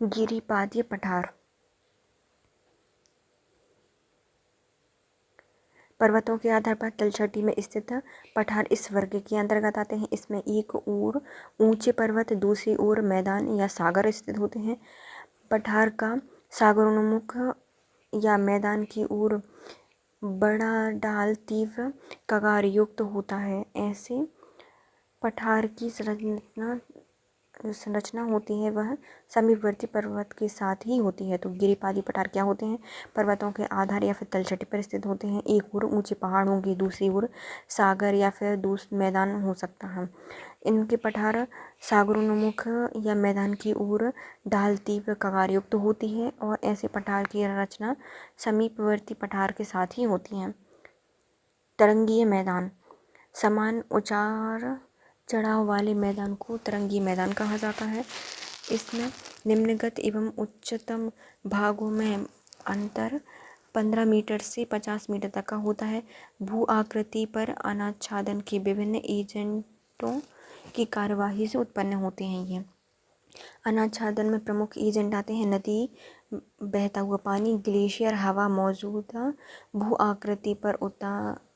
गिरिपादीय पठार पर्वतों के आधार पर तलछटी में स्थित पठार इस वर्ग के अंतर्गत आते हैं। इसमें एक ओर ऊंचे पर्वत, दूसरी ओर मैदान या सागर स्थित होते हैं। पठार का सागरोन्मुख या मैदान की ओर बड़ा ढाल तीव्र कगार युक्त होता है। ऐसे पठार की संरचना होती है वह समीपवर्ती पर्वत के साथ ही होती है। तो गिरिपादी पठार क्या होते हैं? पर्वतों के आधार या फिर तलछटी पर स्थित होते हैं। एक ओर ऊंचे पहाड़ होंगे, दूसरी ओर सागर या फिर मैदान हो सकता है। इनके पठार सागरोन्मुख या मैदान की ओर ढाल तीव्र कगार युक्त होती है और ऐसे पठार की रचना समीपवर्ती पठार के साथ ही होती है। तरंगीय मैदान समान उतार चढ़ाव वाले मैदान को तरंगीय मैदान कहा जाता है। इसमें निम्नगत एवं उच्चतम भागों में अंतर 15 मीटर से 50 मीटर तक का होता है। भू आकृति पर अनाच्छादन के विभिन्न एजेंटों की कार्यवाही से उत्पन्न होते हैं। ये अनाच्छादन में प्रमुख एजेंट आते हैं नदी, बहता हुआ पानी, ग्लेशियर, हवा, मौजूदा भू आकृति पर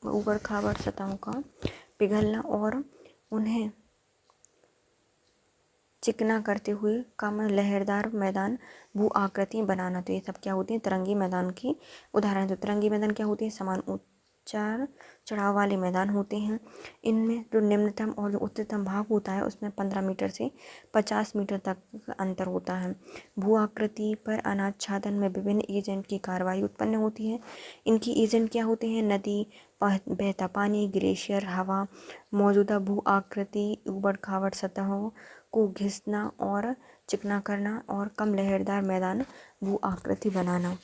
ऊबड़ खाबड़ सतहों का पिघलना और उन्हें चिकना करते हुए कम लहरदार मैदान भू आकृति बनाना। तो ये सब क्या होती है? तरंगी मैदान की उदाहरण। तो तरंगी मैदान क्या होती है? समान उच्चार चढ़ाव वाले मैदान होते हैं। इनमें जो निम्नतम और जो उच्चतम भाग होता है उसमें 15 मीटर से 50 मीटर तक अंतर होता है। भू आकृति पर अनाच्छादन में विभिन्न एजेंट की कार्रवाई उत्पन्न होती है। इनकी एजेंट क्या होते हैं? नदी, बहता पानी, ग्लेशियर, हवा, मौजूदा भू आकृति, ऊबड़ खाबड़ सतहों को घिसना और चिकना करना और कम लहरदार मैदान भू आकृति बनाना।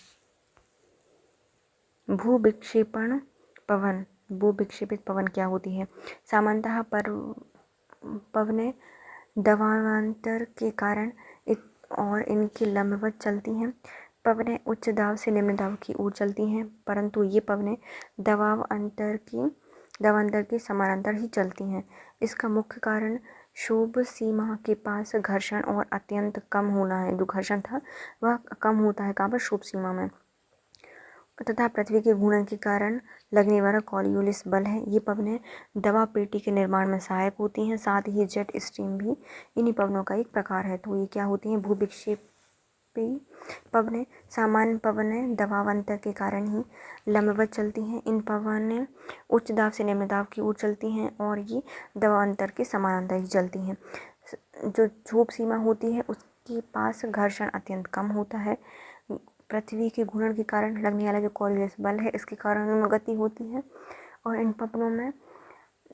भू विक्षेपण पवन भू विक्षेपित पवन क्या होती है? सामान्यतः पवनें दबावांतर के कारण और इनकी लंबवत चलती हैं। पवनें उच्च दाब से निम्न दाब की ओर चलती हैं, परंतु ये पवनें दबावांतर के समानांतर ही चलती हैं। इसका मुख्य कारण क्षोभ सीमा के पास घर्षण और अत्यंत कम होना है। जो घर्षण था वह कम होता है कहाँ पर? क्षोभ सीमा में। तथा पृथ्वी के घूर्णन के कारण लगने वाला कॉरियोलिस बल है। ये पवनें दबाव पेटी के निर्माण में सहायक होती हैं। साथ ही जेट स्ट्रीम भी इन्हीं पवनों का एक प्रकार है। तो ये क्या होती हैं? भू विक्षेपी पवनें। सामान्य पवनें दबाव अंतर के कारण ही लंबवत चलती हैं। इन पवनें उच्च दाब से निम्न दाब की ओर चलती हैं और ये दबाव अंतर के समानांतर ही चलती हैं। जो क्षोभ सीमा होती है उसके पास घर्षण अत्यंत कम होता है। पृथ्वी के घूर्णन के कारण लगने वाला जो कॉरियोलिस बल है इसके कारण उनमें गति होती है और इन पवनों में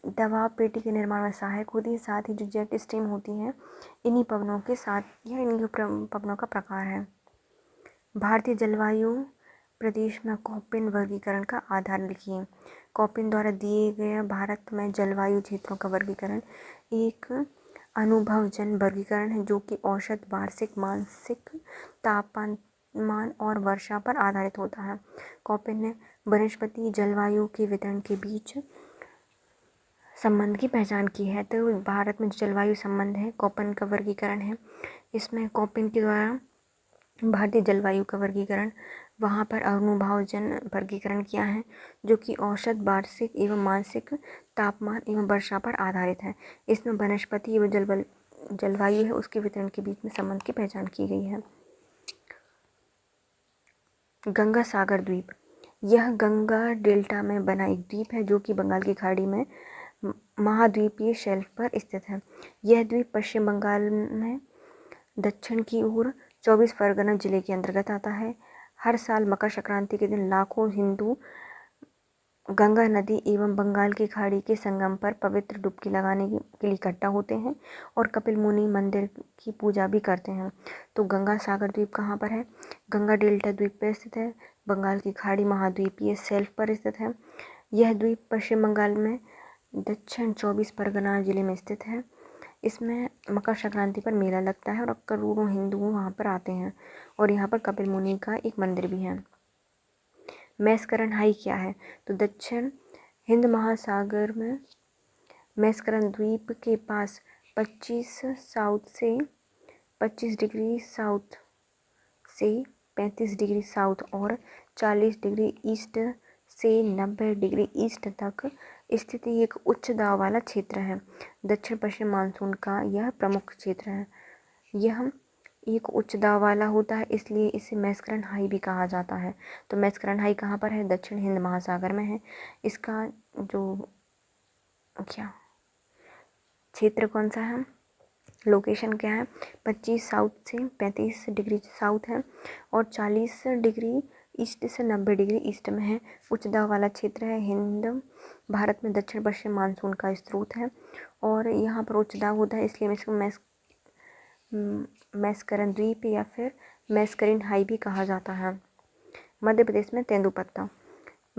दबाव पेटी के निर्माण में सहायक होती है। साथ ही जो जेट स्ट्रीम होती है इन्हीं पवनों के साथ यह इन्हीं पवनों का प्रकार है। भारतीय जलवायु प्रदेश में कॉपिन वर्गीकरण का आधार लिखिए। कॉपिन द्वारा दिए गए भारत में जलवायु क्षेत्रों का वर्गीकरण एक अनुभवजन्य वर्गीकरण है जो कि औसत वार्षिक मासिक तापमान और वर्षा पर आधारित होता है। कॉपिन ने वनस्पति जलवायु के वितरण के बीच संबंध की पहचान की है। तो भारत में जलवायु संबंध है, कॉपिन का वर्गीकरण है। इसमें कॉपिन के द्वारा भारतीय जलवायु का वर्गीकरण वहाँ पर अनुभवजन्य वर्गीकरण किया है जो कि औसत वार्षिक एवं मासिक तापमान एवं वर्षा पर आधारित है। इसमें वनस्पति एवं जलवायु है उसके वितरण के बीच में संबंध की पहचान की गई है। गंगा सागर द्वीप यह गंगा डेल्टा में बना एक द्वीप है जो कि बंगाल की खाड़ी में महाद्वीपीय शेल्फ पर स्थित है। यह द्वीप पश्चिम बंगाल में दक्षिण की ओर 24 परगना जिले के अंतर्गत आता है। हर साल मकर संक्रांति के दिन लाखों हिंदू गंगा नदी एवं बंगाल की खाड़ी के संगम पर पवित्र डुबकी लगाने के लिए इकट्ठा होते हैं और कपिल मुनि मंदिर की पूजा भी करते हैं। तो गंगा सागर द्वीप कहाँ पर है? गंगा डेल्टा द्वीप पर स्थित है। बंगाल की खाड़ी महाद्वीपीय शेल्फ पर स्थित है। यह द्वीप पश्चिम बंगाल में दक्षिण 24 परगना जिले में स्थित है। इसमें मकर संक्रांति पर मेला लगता है और करोड़ों हिंदू वहाँ पर आते हैं और यहाँ पर कपिल मुनि का एक मंदिर भी है। मैस्करन हाई क्या है? तो दक्षिण हिंद महासागर में मैस्करन द्वीप के पास 25 डिग्री साउथ से 35 डिग्री साउथ और 40 डिग्री ईस्ट से 90 डिग्री ईस्ट तक स्थित एक उच्च दाब वाला क्षेत्र है। दक्षिण पश्चिम मानसून का यह प्रमुख क्षेत्र है। यह एक उच्च दाब वाला होता है, इसलिए इसे मैस्करन हाई भी कहा जाता है। तो मैस्करन हाई कहाँ पर है? दक्षिण हिंद महासागर में है। इसका जो क्या क्षेत्र कौन सा है, लोकेशन क्या है? 25 साउथ से 35 डिग्री साउथ है और 40 डिग्री ईस्ट से 90 डिग्री ईस्ट में है। उच्च दाब वाला क्षेत्र है। हिंद भारत में दक्षिण पश्चिम मानसून का स्रोत है और यहाँ पर उच्च दाब होता है, इसलिए इसको मैस्करन द्वीप या फिर मैस्करिन हाई भी कहा जाता है। मध्य प्रदेश में तेंदुपत्ता।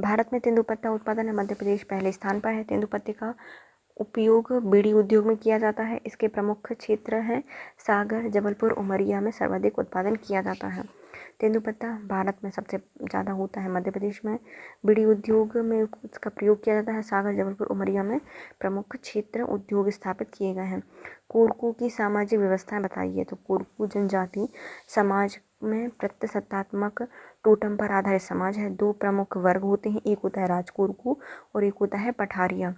भारत में तेंदुपत्ता उत्पादन में मध्य प्रदेश पहले स्थान पर है। तेंदुपत्ते का उपयोग बीड़ी उद्योग में किया जाता है। इसके प्रमुख क्षेत्र हैं सागर, जबलपुर, उमरिया में सर्वाधिक उत्पादन किया जाता है। तेंदुपत्ता भारत में सबसे ज़्यादा होता है। मध्य प्रदेश में बीड़ी उद्योग में इसका प्रयोग किया जाता है। सागर, जबलपुर, उमरिया में प्रमुख क्षेत्र उद्योग स्थापित किए गए हैं। कोरकू की सामाजिक व्यवस्थाएं बताइए। तो कोरकू जनजाति समाज में प्रत्यसत्तात्मक टोटम पर आधारित समाज है। दो प्रमुख वर्ग होते हैं, एक होता है राजकोरकू और एक होता है पठारिया।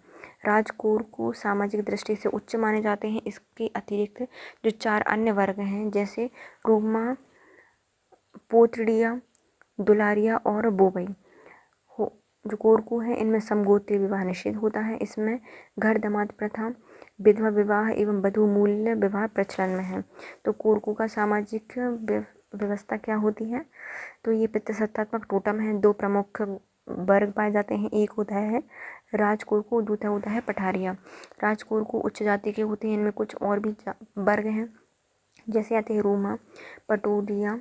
राजकोरकू सामाजिक दृष्टि से उच्च माने जाते हैं। इसके अतिरिक्त जो 4 अन्य वर्ग हैं जैसे रोमा, पोतड़िया, दुलारिया और बोबई हो, जो कोरकू है इनमें समगोत्रीय विवाह निषेध होता है। इसमें घर दमाद प्रथा, विधवा विवाह एवं वधू मूल्य विवाह प्रचलन में है। तो कोरकू का सामाजिक व्यवस्था क्या होती है? तो ये पितृसत्तात्मक टोटम है। दो प्रमुख वर्ग पाए जाते हैं, एक होता है राजकोरकू, दूसरा होता है पठारिया। राजकोरकू उच्च जाति के होते हैं। इनमें कुछ और भी वर्ग हैं जैसे आते हैं रोमा, पटोरिया,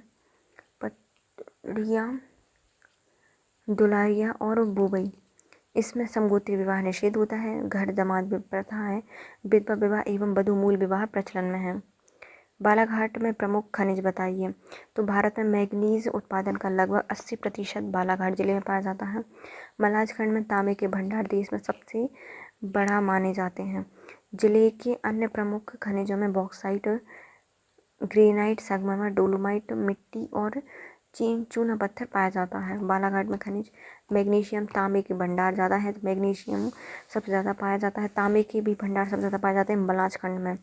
दुलारिया और बोबई। इसमें समगोत्रीय विवाह निषेध होता है। घर दमाद प्रथा है। विधवा विवाह एवं वधू मूल विवाह प्रचलन में है। बालाघाट में प्रमुख खनिज बताइए। तो भारत में मैग्नीज उत्पादन का लगभग 80% बालाघाट जिले में पाया जाता है। मलाज खंड में तांबे के भंडार देश में सबसे बड़ा माने जाते हैं। जिले के अन्य प्रमुख खनिजों में बॉक्साइट, ग्रेनाइट, संगमरमर, डोलोमाइट मिट्टी और चूना पत्थर पाया जाता है। बालाघाट में खनिज मैग्नीशियम, तांबे के भंडार ज़्यादा है। तो मैग्नीशियम सबसे ज़्यादा पाया जाता है। तांबे के भी भंडार सबसे ज़्यादा पाए जाते हैं मलाज खंड में।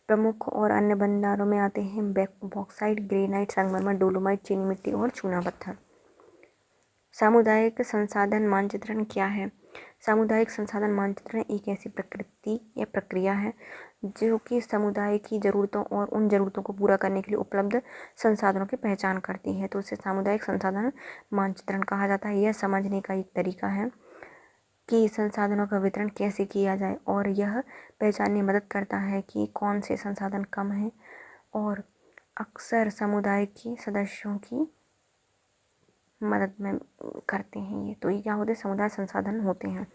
प्रमुख और अन्य भंडारों में आते हैं बॉक्साइट, ग्रेनाइट, संगमरमर, डोलोमाइट, चीनी मिट्टी और चूना पत्थर। सामुदायिक संसाधन मानचित्रण क्या है? सामुदायिक संसाधन मानचित्रण एक ऐसी प्रकृति या प्रक्रिया है जो कि समुदाय की ज़रूरतों और उन ज़रूरतों को पूरा करने के लिए उपलब्ध संसाधनों की पहचान करती है। तो उसे सामुदायिक संसाधन मानचित्रण कहा जाता है। यह समझने का एक तरीका है कि संसाधनों का वितरण कैसे किया जाए और यह पहचानने में मदद करता है कि कौन से संसाधन कम हैं और अक्सर समुदाय के सदस्यों की मदद में करते हैं। ये तो ये क्या होते हैं? समुदाय संसाधन होते हैं।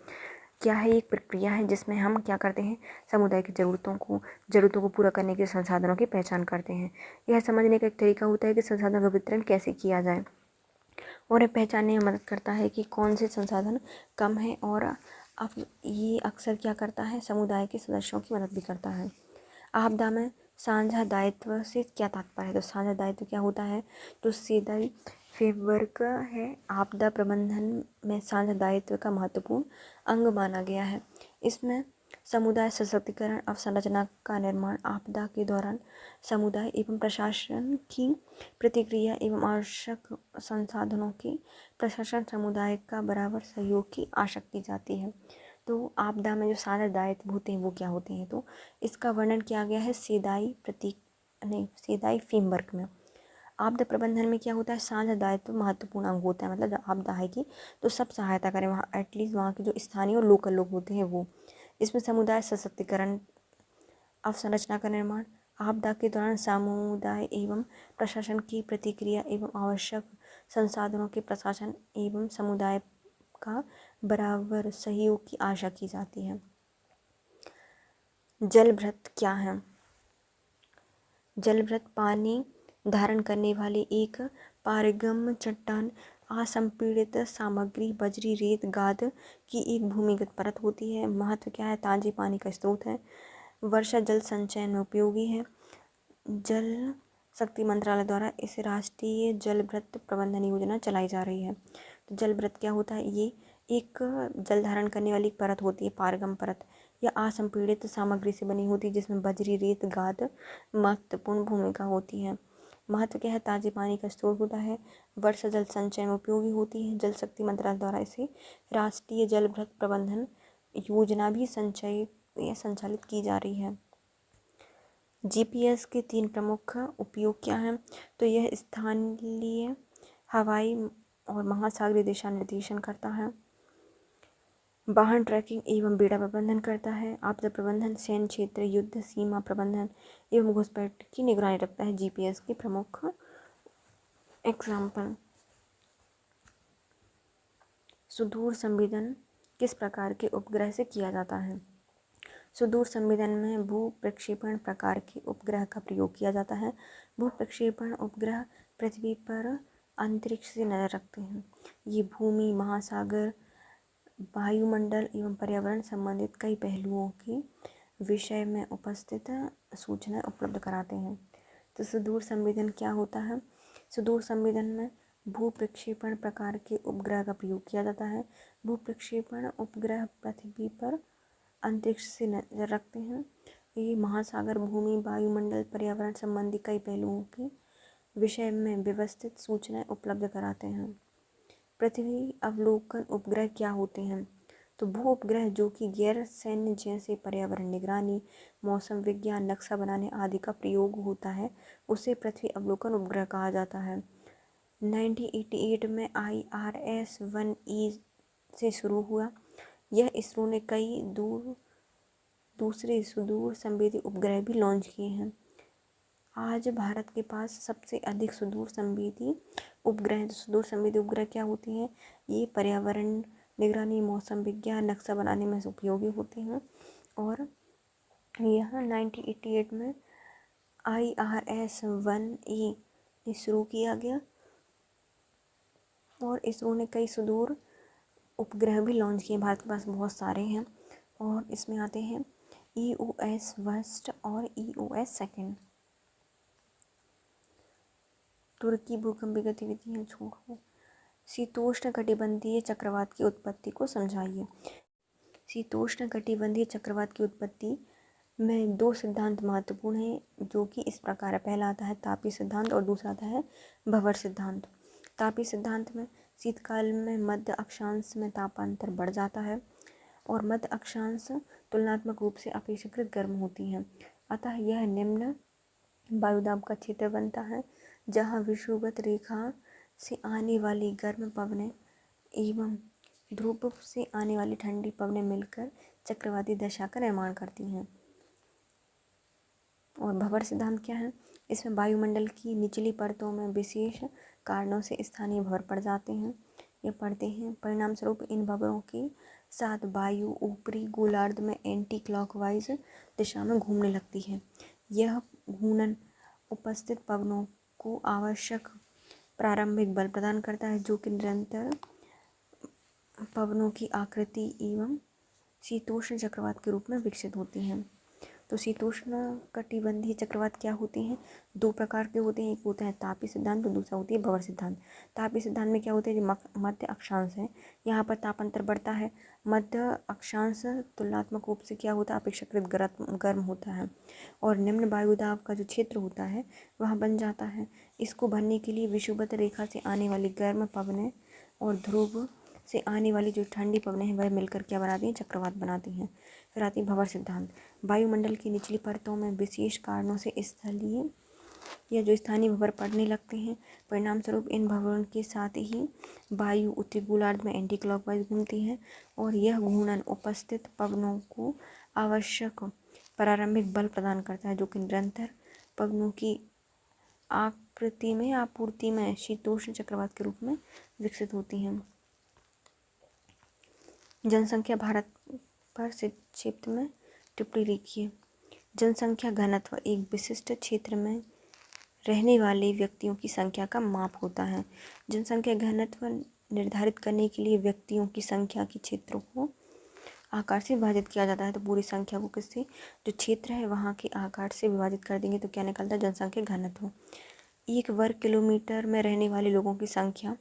क्या है? एक प्रक्रिया है जिसमें हम क्या करते हैं? समुदाय की ज़रूरतों को पूरा करने के संसाधनों की पहचान करते हैं। यह समझने का एक तरीका होता है कि संसाधनों का वितरण कैसे किया जाए और ये पहचानने में मदद करता है कि कौन से संसाधन कम है और अब ये अक्सर क्या करता है? समुदाय के सदस्यों की मदद भी करता है। आपदा में साझा दायित्व से क्या तात्पर्य है? तो साझा दायित्व क्या होता है? तो सीधा फ्रेमवर्क है। आपदा प्रबंधन में साझा दायित्व का महत्वपूर्ण अंग माना गया है। इसमें समुदाय सशक्तिकरण, अवसंरचना का निर्माण, आपदा के दौरान समुदाय एवं प्रशासन की प्रतिक्रिया एवं आवश्यक संसाधनों की प्रशासन समुदाय का बराबर सहयोग की आशा की जाती है। तो आपदा में जो साझा दायित्व होते हैं वो क्या होते हैं? तो इसका वर्णन किया गया है सीधाई फ्रेमवर्क में। आपदा प्रबंधन में क्या होता है? साझा दायित्व महत्वपूर्ण अंग होता है। मतलब जब आपदा आएगी तो सब सहायता करें, वहाँ एटलीस्ट वहाँ के जो स्थानीय और लोकल लोग होते हैं वो। इसमें समुदाय सशक्तिकरण, अवसंरचना का निर्माण, आपदा के दौरान समुदाय एवं प्रशासन की प्रतिक्रिया एवं आवश्यक संसाधनों के प्रशासन एवं समुदाय का बराबर सहयोग की आशा की जाती है। जलभृत क्या है? जलभृत पानी धारण करने वाले एक पारगम्य चट्टान, असंपीड़ित सामग्री, बजरी, रेत, गाद की एक भूमिगत परत होती है। महत्व क्या है? ताजे पानी का स्रोत है। वर्षा जल संचयन में उपयोगी है। जल शक्ति मंत्रालय द्वारा इस राष्ट्रीय जल वृत्त प्रबंधन योजना चलाई जा रही है। तो जल वृत्त क्या होता है? ये एक जल धारण करने वाली परत होती है, पारगम परत, या असंपीड़ित सामग्री से बनी होती है जिसमें बजरी, रेत, गाद महत्वपूर्ण भूमिका होती है। महत्व क्या है? ताजे पानी का स्रोत होता है, वर्षा जल संचय में उपयोगी होती है। जल शक्ति मंत्रालय द्वारा इसे राष्ट्रीय जल वृत्त प्रबंधन योजना भी संचालित की जा रही है। जीपीएस के 3 प्रमुख उपयोग क्या हैं? तो यह स्थानीय, हवाई और महासागरीय दिशा निर्देशन करता है, वाहन ट्रैकिंग एवं बेड़ा प्रबंधन करता है, आपदा प्रबंधन, सैन्य क्षेत्र, युद्ध, सीमा प्रबंधन एवं घुसपैठ की निगरानी रखता है। जीपीएस के प्रमुख एग्जाम्पल। सुदूर संवेदन किस प्रकार के उपग्रह से किया जाता है? सुदूर संवेदन में भू प्रक्षेपण प्रकार के उपग्रह का प्रयोग किया जाता है। भू प्रक्षेपण उपग्रह पृथ्वी पर अंतरिक्ष से नजर रखते हैं। ये भूमि, महासागर, वायुमंडल एवं पर्यावरण संबंधित कई पहलुओं के विषय में उपस्थित सूचनाएं उपलब्ध कराते हैं। तो सुदूर संवेदन क्या होता है? सुदूर संवेदन में भू प्रक्षेपण प्रकार के उपग्रह का प्रयोग किया जाता है। भू प्रक्षेपण उपग्रह पृथ्वी पर अंतरिक्ष से नजर रखते हैं। ये महासागर, भूमि, वायुमंडल, पर्यावरण संबंधी कई पहलुओं के विषय में व्यवस्थित सूचनाएं उपलब्ध कराते हैं। पृथ्वी अवलोकन उपग्रह क्या होते हैं? तो भू उपग्रह जो कि गैर सैन्य जैसे पर्यावरण निगरानी, मौसम विज्ञान, नक्शा बनाने आदि का प्रयोग होता है, उसे पृथ्वी अवलोकन उपग्रह कहा जाता है। 1988 में IRS-1E से शुरू हुआ। यह इसरो ने कई दूसरे सुदूर संवेदी उपग्रह भी लॉन्च किए हैं। आज भारत के पास सबसे अधिक सुदूर संवेदी उपग्रह हैं। तो सुदूर संवेदी उपग्रह क्या होती हैं? ये पर्यावरण निगरानी, मौसम विज्ञान, नक्शा बनाने में उपयोगी होते हैं। और यह 1988 में IRS-1E शुरू किया गया और इसरो ने कई सुदूर उपग्रह भी लॉन्च किए। भारत के पास बहुत सारे हैं और इसमें आते हैं EOS फर्स्ट और EOS सेकेंड। तुर्की भूकंपीय गतिविधियां छोड़ो। शीतोष्ण कटिबंधीय चक्रवात की उत्पत्ति को समझाइए। शीतोष्ण कटिबंधीय चक्रवात की उत्पत्ति में 2 सिद्धांत महत्वपूर्ण हैं जो कि इस प्रकार है। पहला आता है तापीय सिद्धांत और दूसरा आता है भंवर सिद्धांत। तापीय सिद्धांत में शीतकाल में मध्य अक्षांश में तापांतर बढ़ जाता है और मध्य अक्षांश तुलनात्मक रूप से अपेक्षाकृत गर्म होती है, अतः यह निम्न वायुदाब का क्षेत्र बनता है जहाँ विषुवत रेखा से आने वाली गर्म पवनें एवं ध्रुव से आने वाली ठंडी पवनें मिलकर चक्रवाती दशा का निर्माण करती हैं। और भंवर सिद्धांत क्या है? इसमें वायुमंडल की निचली परतों में विशेष कारणों से स्थानीय भंवर पड़ जाते हैं या पड़ते हैं। परिणाम स्वरूप इन भंवरों के साथ वायु ऊपरी गोलार्ध में एंटी क्लॉकवाइज दिशा में घूमने लगती है। यह घूर्णन उपस्थित पवनों को आवश्यक प्रारंभिक बल प्रदान करता है जो कि निरंतर पवनों की आकृति एवं शीतोष्ण चक्रवात के रूप में विकसित होती हैं। तो शीतोष्ण कटिबंधीय चक्रवात क्या होते हैं? 2 प्रकार के होते हैं। एक होता है तापीय सिद्धांत और दूसरा होती है भंवर सिद्धांत। तापीय सिद्धांत में क्या होता है? जो मध्य अक्षांश है यहाँ पर तापांतर बढ़ता है। मध्य अक्षांश तुलनात्मक रूप से क्या होता है? अपेक्षाकृत गर्म होता है और निम्न वायुदाब का जो क्षेत्र होता है वह बन जाता है। इसको भरने के लिए विषुवत रेखा से आने वाली गर्म पवनें और ध्रुव से आने वाली जो ठंडी पवनें हैं वह मिलकर क्या बनाती हैं? चक्रवात बनाती हैं। फिर आती है भंवर सिद्धांत। वायुमंडल की निचली परतों में विशेष कारणों से स्थलीय या जो स्थानीय भंवर पड़ने लगते हैं। परिणाम स्वरूप इन भंवरों के साथ ही वायु उत्तरी गोलार्ध में एंटी क्लॉकवाइज घूमती है और यह घूर्णन उपस्थित पवनों को आवश्यक प्रारंभिक बल प्रदान करता है जो कि निरंतर पवनों की आपूर्ति में शीतोष्ण चक्रवात के रूप में विकसित होती हैं। जनसंख्या भारत पर संक्षिप्त में टिप्पणी लिखिए। जनसंख्या घनत्व एक विशिष्ट क्षेत्र में रहने वाले व्यक्तियों की संख्या का माप होता है। जनसंख्या घनत्व निर्धारित करने के लिए व्यक्तियों की संख्या के क्षेत्रों को आकार से विभाजित किया जाता है। तो पूरी संख्या को किससे, जो क्षेत्र है वहाँ के आकार से विभाजित कर देंगे तो क्या निकलता है, जनसंख्या घनत्व। 1 वर्ग किलोमीटर में रहने वाले लोगों की संख्या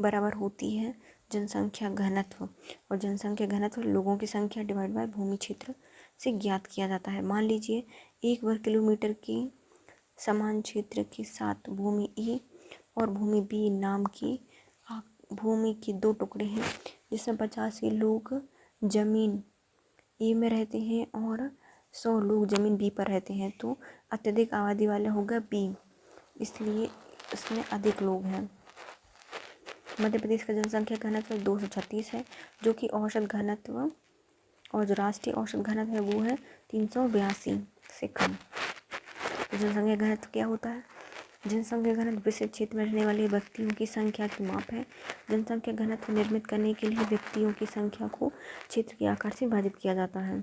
बराबर होती है जनसंख्या घनत्व, और जनसंख्या घनत्व लोगों की संख्या डिवाइड बाय भूमि क्षेत्र से ज्ञात किया जाता है। मान लीजिए 1 वर्ग किलोमीटर की समान क्षेत्र के साथ भूमि ए और भूमि बी नाम की भूमि के 2 टुकड़े हैं, जिसमें 85 लोग जमीन ए में रहते हैं और 100 लोग जमीन बी पर रहते हैं। तो अत्यधिक आबादी वाला होगा बी, इसलिए इसमें अधिक लोग हैं। मध्य प्रदेश का जनसंख्या घनत्व 236 है, जो कि औसत घनत्व, और जो राष्ट्रीय औसत घनत्व है वो है 382 से कम। तो जनसंख्या घनत्व क्या होता है, जनसंख्या घनत्व विशिष्ट क्षेत्र में रहने वाले व्यक्तियों की संख्या की माप है। जनसंख्या घनत्व निर्मित करने के लिए व्यक्तियों की संख्या को क्षेत्र के आकार से विभाजित किया जाता है।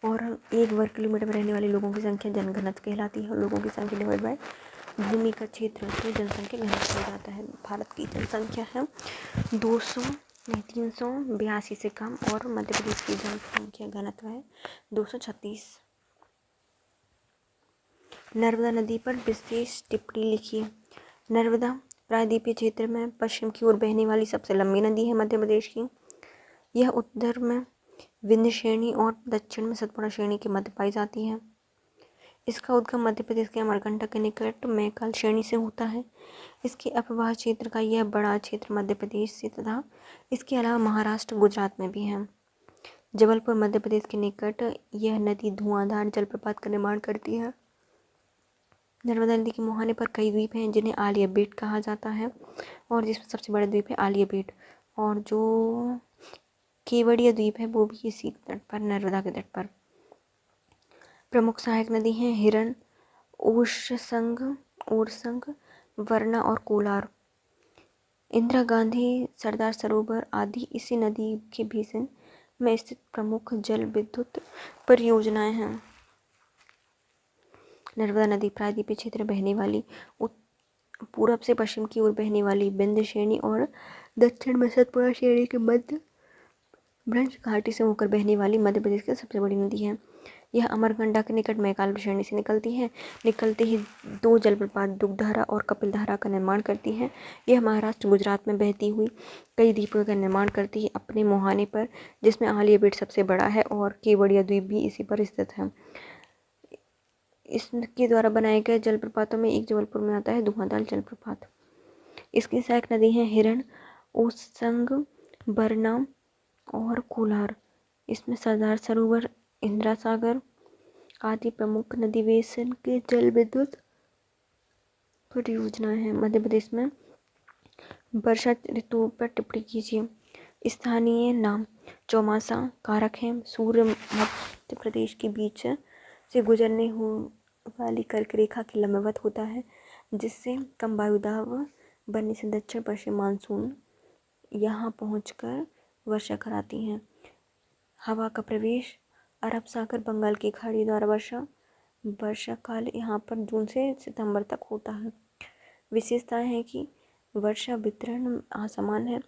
और 1 वर्ग किलोमीटर में रहने वाले लोगों की संख्या जनघनत्व कहलाती है, और लोगों की संख्या डिवाइड बाय भूमि का क्षेत्र से जनसंख्या घनत्व हो जाता है। भारत की जनसंख्या है 382 से कम, और मध्य प्रदेश की जनसंख्या घनत्व है 236। नर्मदा नदी पर विशेष टिप्पणी लिखिए। नर्मदा प्रायद्वीपीय क्षेत्र में पश्चिम की ओर बहने वाली सबसे लंबी नदी है मध्य प्रदेश की। यह उत्तर में विंध्य श्रेणी और दक्षिण में सतपुड़ा श्रेणी के मध्य पाई जाती है। इसका उद्गम मध्य प्रदेश के अमरकंटक के निकट मैकल श्रेणी से होता है। इसके अपवाह क्षेत्र का यह बड़ा क्षेत्र मध्य प्रदेश से तथा इसके अलावा महाराष्ट्र गुजरात में भी है। जबलपुर मध्य प्रदेश के निकट यह नदी धुआंधार जलप्रपात का निर्माण करती है। नर्मदा नदी के मुहाने पर कई द्वीप हैं जिन्हें आलिया बेट कहा जाता है, और जिसमें सबसे बड़ा द्वीप है आलिया बेट, और जो केवड़िया द्वीप है वो भी इसी तट पर, नर्मदा के तट पर। प्रमुख सहायक नदी हैं हिरन, ओरसंग, वरना और कोलार। इंदिरा गांधी सरदार सरोवर आदि इसी नदी के बेसिन में स्थित प्रमुख जल विद्युत परियोजनाएं हैं। नर्मदा नदी प्रायद्वीपीय क्षेत्र में बहने वाली, पूरब से पश्चिम की ओर बहने वाली विंध्य श्रेणी और दक्षिण में सतपुड़ा श्रेणी के मध्य भ्रंश घाटी से होकर बहने वाली मध्य प्रदेश की सबसे बड़ी नदी है। यह अमरकंटक के निकट मैकाल श्रेणी से निकलती है। निकलते ही 2 जलप्रपात दुग्धधारा और कपिलधारा का निर्माण करती है। यह महाराष्ट्र गुजरात में बहती हुई कई द्वीपों का निर्माण करती है अपने मुहाने पर, जिसमें आलिया बेट सबसे बड़ा है और केवड़िया द्वीप भी इसी पर स्थित है। इसके द्वारा बनाए गए जलप्रपातों में एक जबलपुर में आता है धुआंधार जलप्रपात। इसकी सहायक नदी हैं हिरन, ओरसंग, बरना और कोलार। इसमें सरदार सरोवर, इंदिरा सागर आदि प्रमुख नदी बेसिन के जल विद्युत परियोजनाएं हैं। मध्य प्रदेश में वर्षा ऋतु पर टिप्पणी कीजिए। स्थानीय नाम चौमासा कारक है। सूर्य मध्य प्रदेश के बीच से गुजरने वाली कर्क रेखा के लंबवत होता है, जिससे कम वायुदाब बनने से दक्षिण पश्चिम मानसून यहाँ पहुंचकर वर्षा कराती हैं। हवा का प्रवेश अरब सागर बंगाल की खाड़ी द्वारा वर्षा काल यहाँ पर जून से सितंबर तक होता है। विशेषताएं हैं कि वर्षा वितरण असमान है।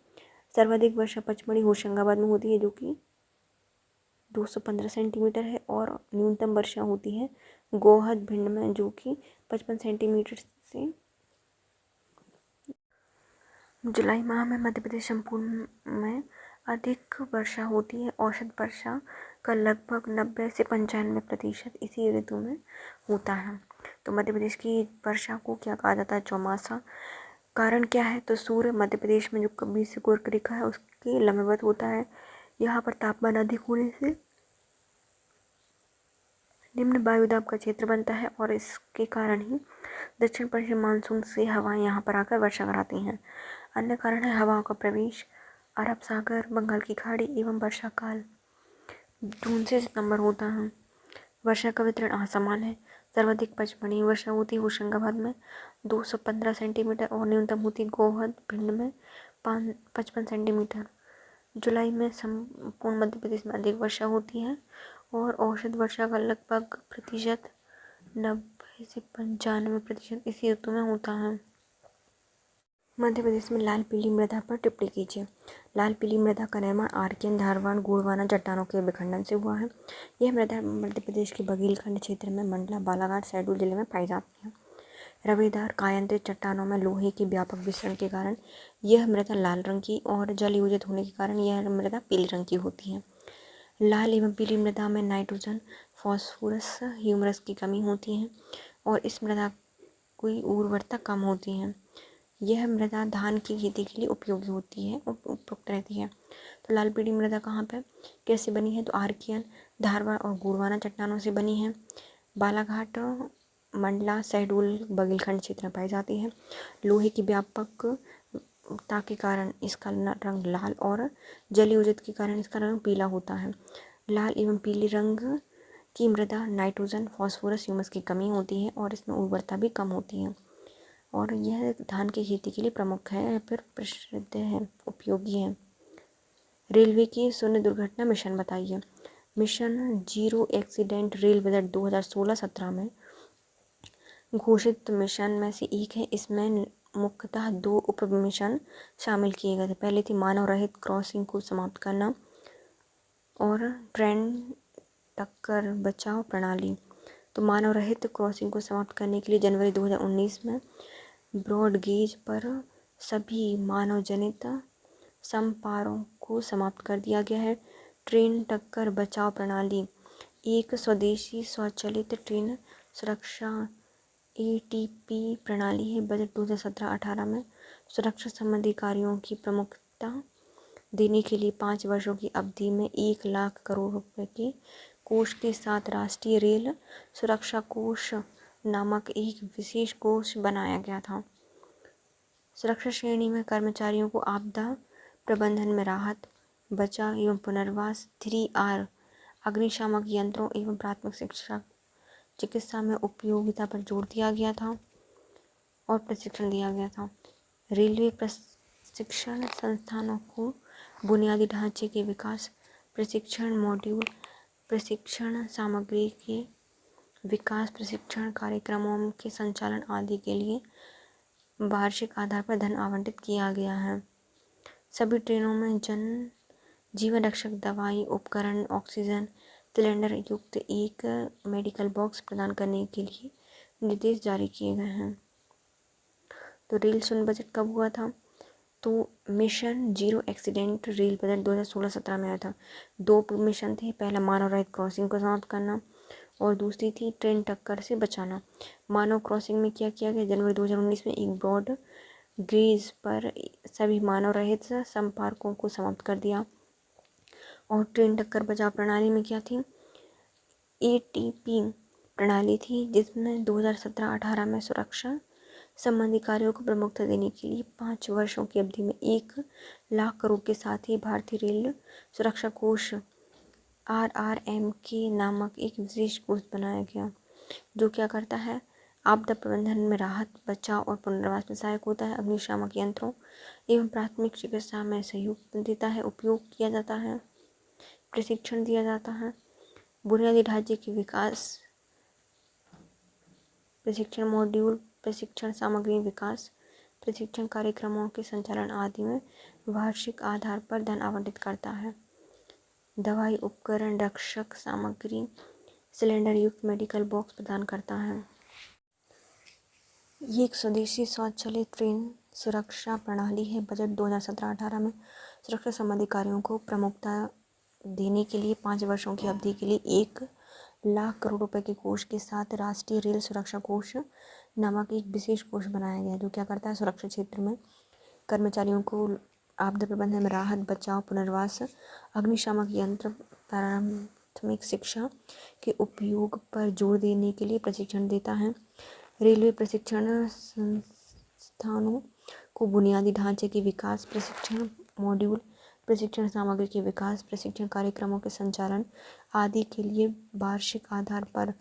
सर्वाधिक वर्षा पचमढ़ी होशंगाबाद में होती है जो कि 215 सेंटीमीटर है, और न्यूनतम वर्षा होती है गोहद भिंड में जो कि 55 सेंटीमीटर से। जुलाई माह में मध्य प्रदेश संपूर्ण में अधिक वर्षा होती है। औसत वर्षा का लगभग 90 से 95% इसी ऋतु में होता है। तो मध्य प्रदेश की वर्षा को क्या कहा जाता है, चौमासा। कारण क्या है, तो सूर्य मध्य प्रदेश में जो कभी से कर्क रेखा है उसके लंबवत होता है। यहाँ पर तापमान अधिक होने से निम्न वायुदाब का क्षेत्र बनता है, और इसके कारण ही दक्षिण पश्चिम मानसून से हवाएं यहाँ पर आकर वर्षा कराती हैं। अन्य कारण है हवाओं का प्रवेश अरब सागर, बंगाल की खाड़ी एवं वर्षा काल जून से सितंबर होता है। वर्षा का वितरण असमान है। सर्वाधिक पचमढ़ी वर्षा होती है होशंगाबाद में 215 सेंटीमीटर, और न्यूनतम होती है गोहद भिंड में 55 सेंटीमीटर। जुलाई में संपूर्ण मध्य प्रदेश में अधिक वर्षा होती है, और औसत वर्षा का लगभग प्रतिशत 90 से 95% इसी ऋतु में होता है। मध्य प्रदेश में लाल पीली मृदा पर टिप्पणी कीजिए। लाल पीली मृदा का निर्माण आर्कियन, धारवाड़, गोंडवाना चट्टानों के विखंडन से हुआ है। यह मृदा मध्य प्रदेश के बघेलखंड क्षेत्र में मंडला, बालाघाट, शहडोल जिले में पाई जाती है। रवेदार कायांतरित चट्टानों में लोहे के व्यापक विसरण के कारण यह मृदा लाल रंग की और जलयोजित होने के कारण यह मृदा पीले रंग की होती है। लाल एवं पीली मृदा में नाइट्रोजन, फॉस्फोरस, ह्यूमरस की कमी होती है और इस मृदा की उर्वरता कम होती है। यह मृदा धान की खेती के लिए उपयोगी होती है, उपयुक्त रहती है। तो लाल पीली मृदा कहाँ पे कैसे बनी है? तो आर्कियन, धारवाड़ और गोंडवाना चट्टानों से बनी है। बालाघाट, मंडला, शहडोल, बघेलखंड क्षेत्र में पाई जाती है। लोहे की व्यापकता के कारण इसका रंग लाल और जलयोजित के कारण इसका रंग पीला होता है। लाल एवं पीले रंग की मृदा नाइट्रोजन, फॉस्फोरस, ह्यूमस की कमी होती है और इसमें उर्वरता भी कम होती है और यह धान की खेती के लिए प्रमुख है, फिर प्रसिद्ध है, उपयोगी है। रेलवे की शून्य दुर्घटना मिशन बताइए। Mission zero accident rail budget 2016-17 में घोषित मिशन में से एक है। इसमें मुख्यतः 2 उप मिशन शामिल किए गए थे। पहले थी मानव रहित क्रॉसिंग को समाप्त करना और ट्रेन टक्कर बचाव प्रणाली। तो मानव रहित क्रॉसिंग को समाप्त करने के लिए जनवरी 2019 में ब्रॉड गेज पर सभी मानव जनित समपारों को समाप्त कर दिया गया है। ट्रेन टक्कर बचाव प्रणाली एक स्वदेशी स्वचालित ट्रेन सुरक्षा ATP प्रणाली है। बजट 2017-18 में सुरक्षा संबंधी कार्यों की प्रमुखता देने के लिए 5 वर्षों की अवधि में 1 लाख करोड़ रुपए के कोष के साथ राष्ट्रीय रेल सुरक्षा कोष नामक एक विशेष कोष बनाया गया था। सुरक्षा श्रेणी में कर्मचारियों को आपदा प्रबंधन में राहत, बचाव एवं पुनर्वास, 3R, अग्निशामक यंत्रों एवं प्राथमिक शिक्षा चिकित्सा में उपयोगिता पर जोर दिया गया था और प्रशिक्षण दिया गया था। रेलवे प्रशिक्षण संस्थानों को बुनियादी ढांचे के विकास, प्रशिक्षण मॉड्यूल, प्रशिक्षण सामग्री के विकास, प्रशिक्षण कार्यक्रमों के संचालन आदि के लिए वार्षिक आधार पर धन आवंटित किया गया है। सभी ट्रेनों में जीवन रक्षक दवाई, उपकरण, ऑक्सीजन सिलेंडर युक्त एक मेडिकल बॉक्स प्रदान करने के लिए निर्देश जारी किए गए हैं। तो रेल शून्य बजट कब हुआ था? तो mission zero accident rail budget 2016-17 में आया था। 2 मिशन थे, पहला मानव रहित क्रॉसिंग को समाप्त करना और दूसरी थी ट्रेन टक्कर से बचाना। मानव क्रॉसिंग में क्या किया गया? जनवरी 2019 में एक ब्रॉड गेज पर सभी मानव रहित संपर्कों को समाप्त कर दिया और ट्रेन टक्कर बचाव प्रणाली में क्या थी? ATP प्रणाली थी, जिसमें 2017-18 में सुरक्षा संबंधी कार्यों को प्रमुखता देने के लिए 5 वर्षों की अवधि में 1 लाख करोड़ के साथ ही भारतीय रेल सुरक्षा कोष RRMK नामक एक विशेष कोष बनाया गया, जो क्या करता है? आपदा प्रबंधन में राहत, बचाव और पुनर्वास में सहायक होता है। अग्निशामक यंत्रों एवं प्राथमिक चिकित्सा में सहयोग देता है, उपयोग किया जाता है, प्रशिक्षण दिया जाता है, बुनियादी ढांचे के विकास, प्रशिक्षण मॉड्यूल, प्रशिक्षण सामग्री विकास, प्रशिक्षण कार्यक्रमों के संचालन आदि में वार्षिक आधार पर धन आवंटित करता है। दवाई, उपकरण, रक्षक सामग्री, सिलेंडर युक्त मेडिकल बॉक्स प्रदान करता है। ये एक स्वदेशी स्वचालित ट्रेन सुरक्षा प्रणाली है। बजट 2017-18 में सुरक्षा संबंधी कार्यों को प्रमुखता देने के लिए 5 वर्षों की अवधि के लिए 1 लाख करोड़ रुपए के कोष के साथ राष्ट्रीय रेल सुरक्षा कोष नामक एक विशेष कोष बनाया गया, जो क्या करता है? सुरक्षा क्षेत्र में कर्मचारियों को आपदा प्रबंधन में राहत, बचाव, पुनर्वास, अग्निशामक यंत्र, प्राथमिक शिक्षा के उपयोग पर जोर देने के लिए प्रशिक्षण देता है। रेलवे प्रशिक्षण संस्थानों को बुनियादी ढांचे के विकास, प्रशिक्षण मॉड्यूल, प्रशिक्षण सामग्री के विकास, प्रशिक्षण कार्यक्रमों के संचालन आदि के लिए वार्षिक आधार पर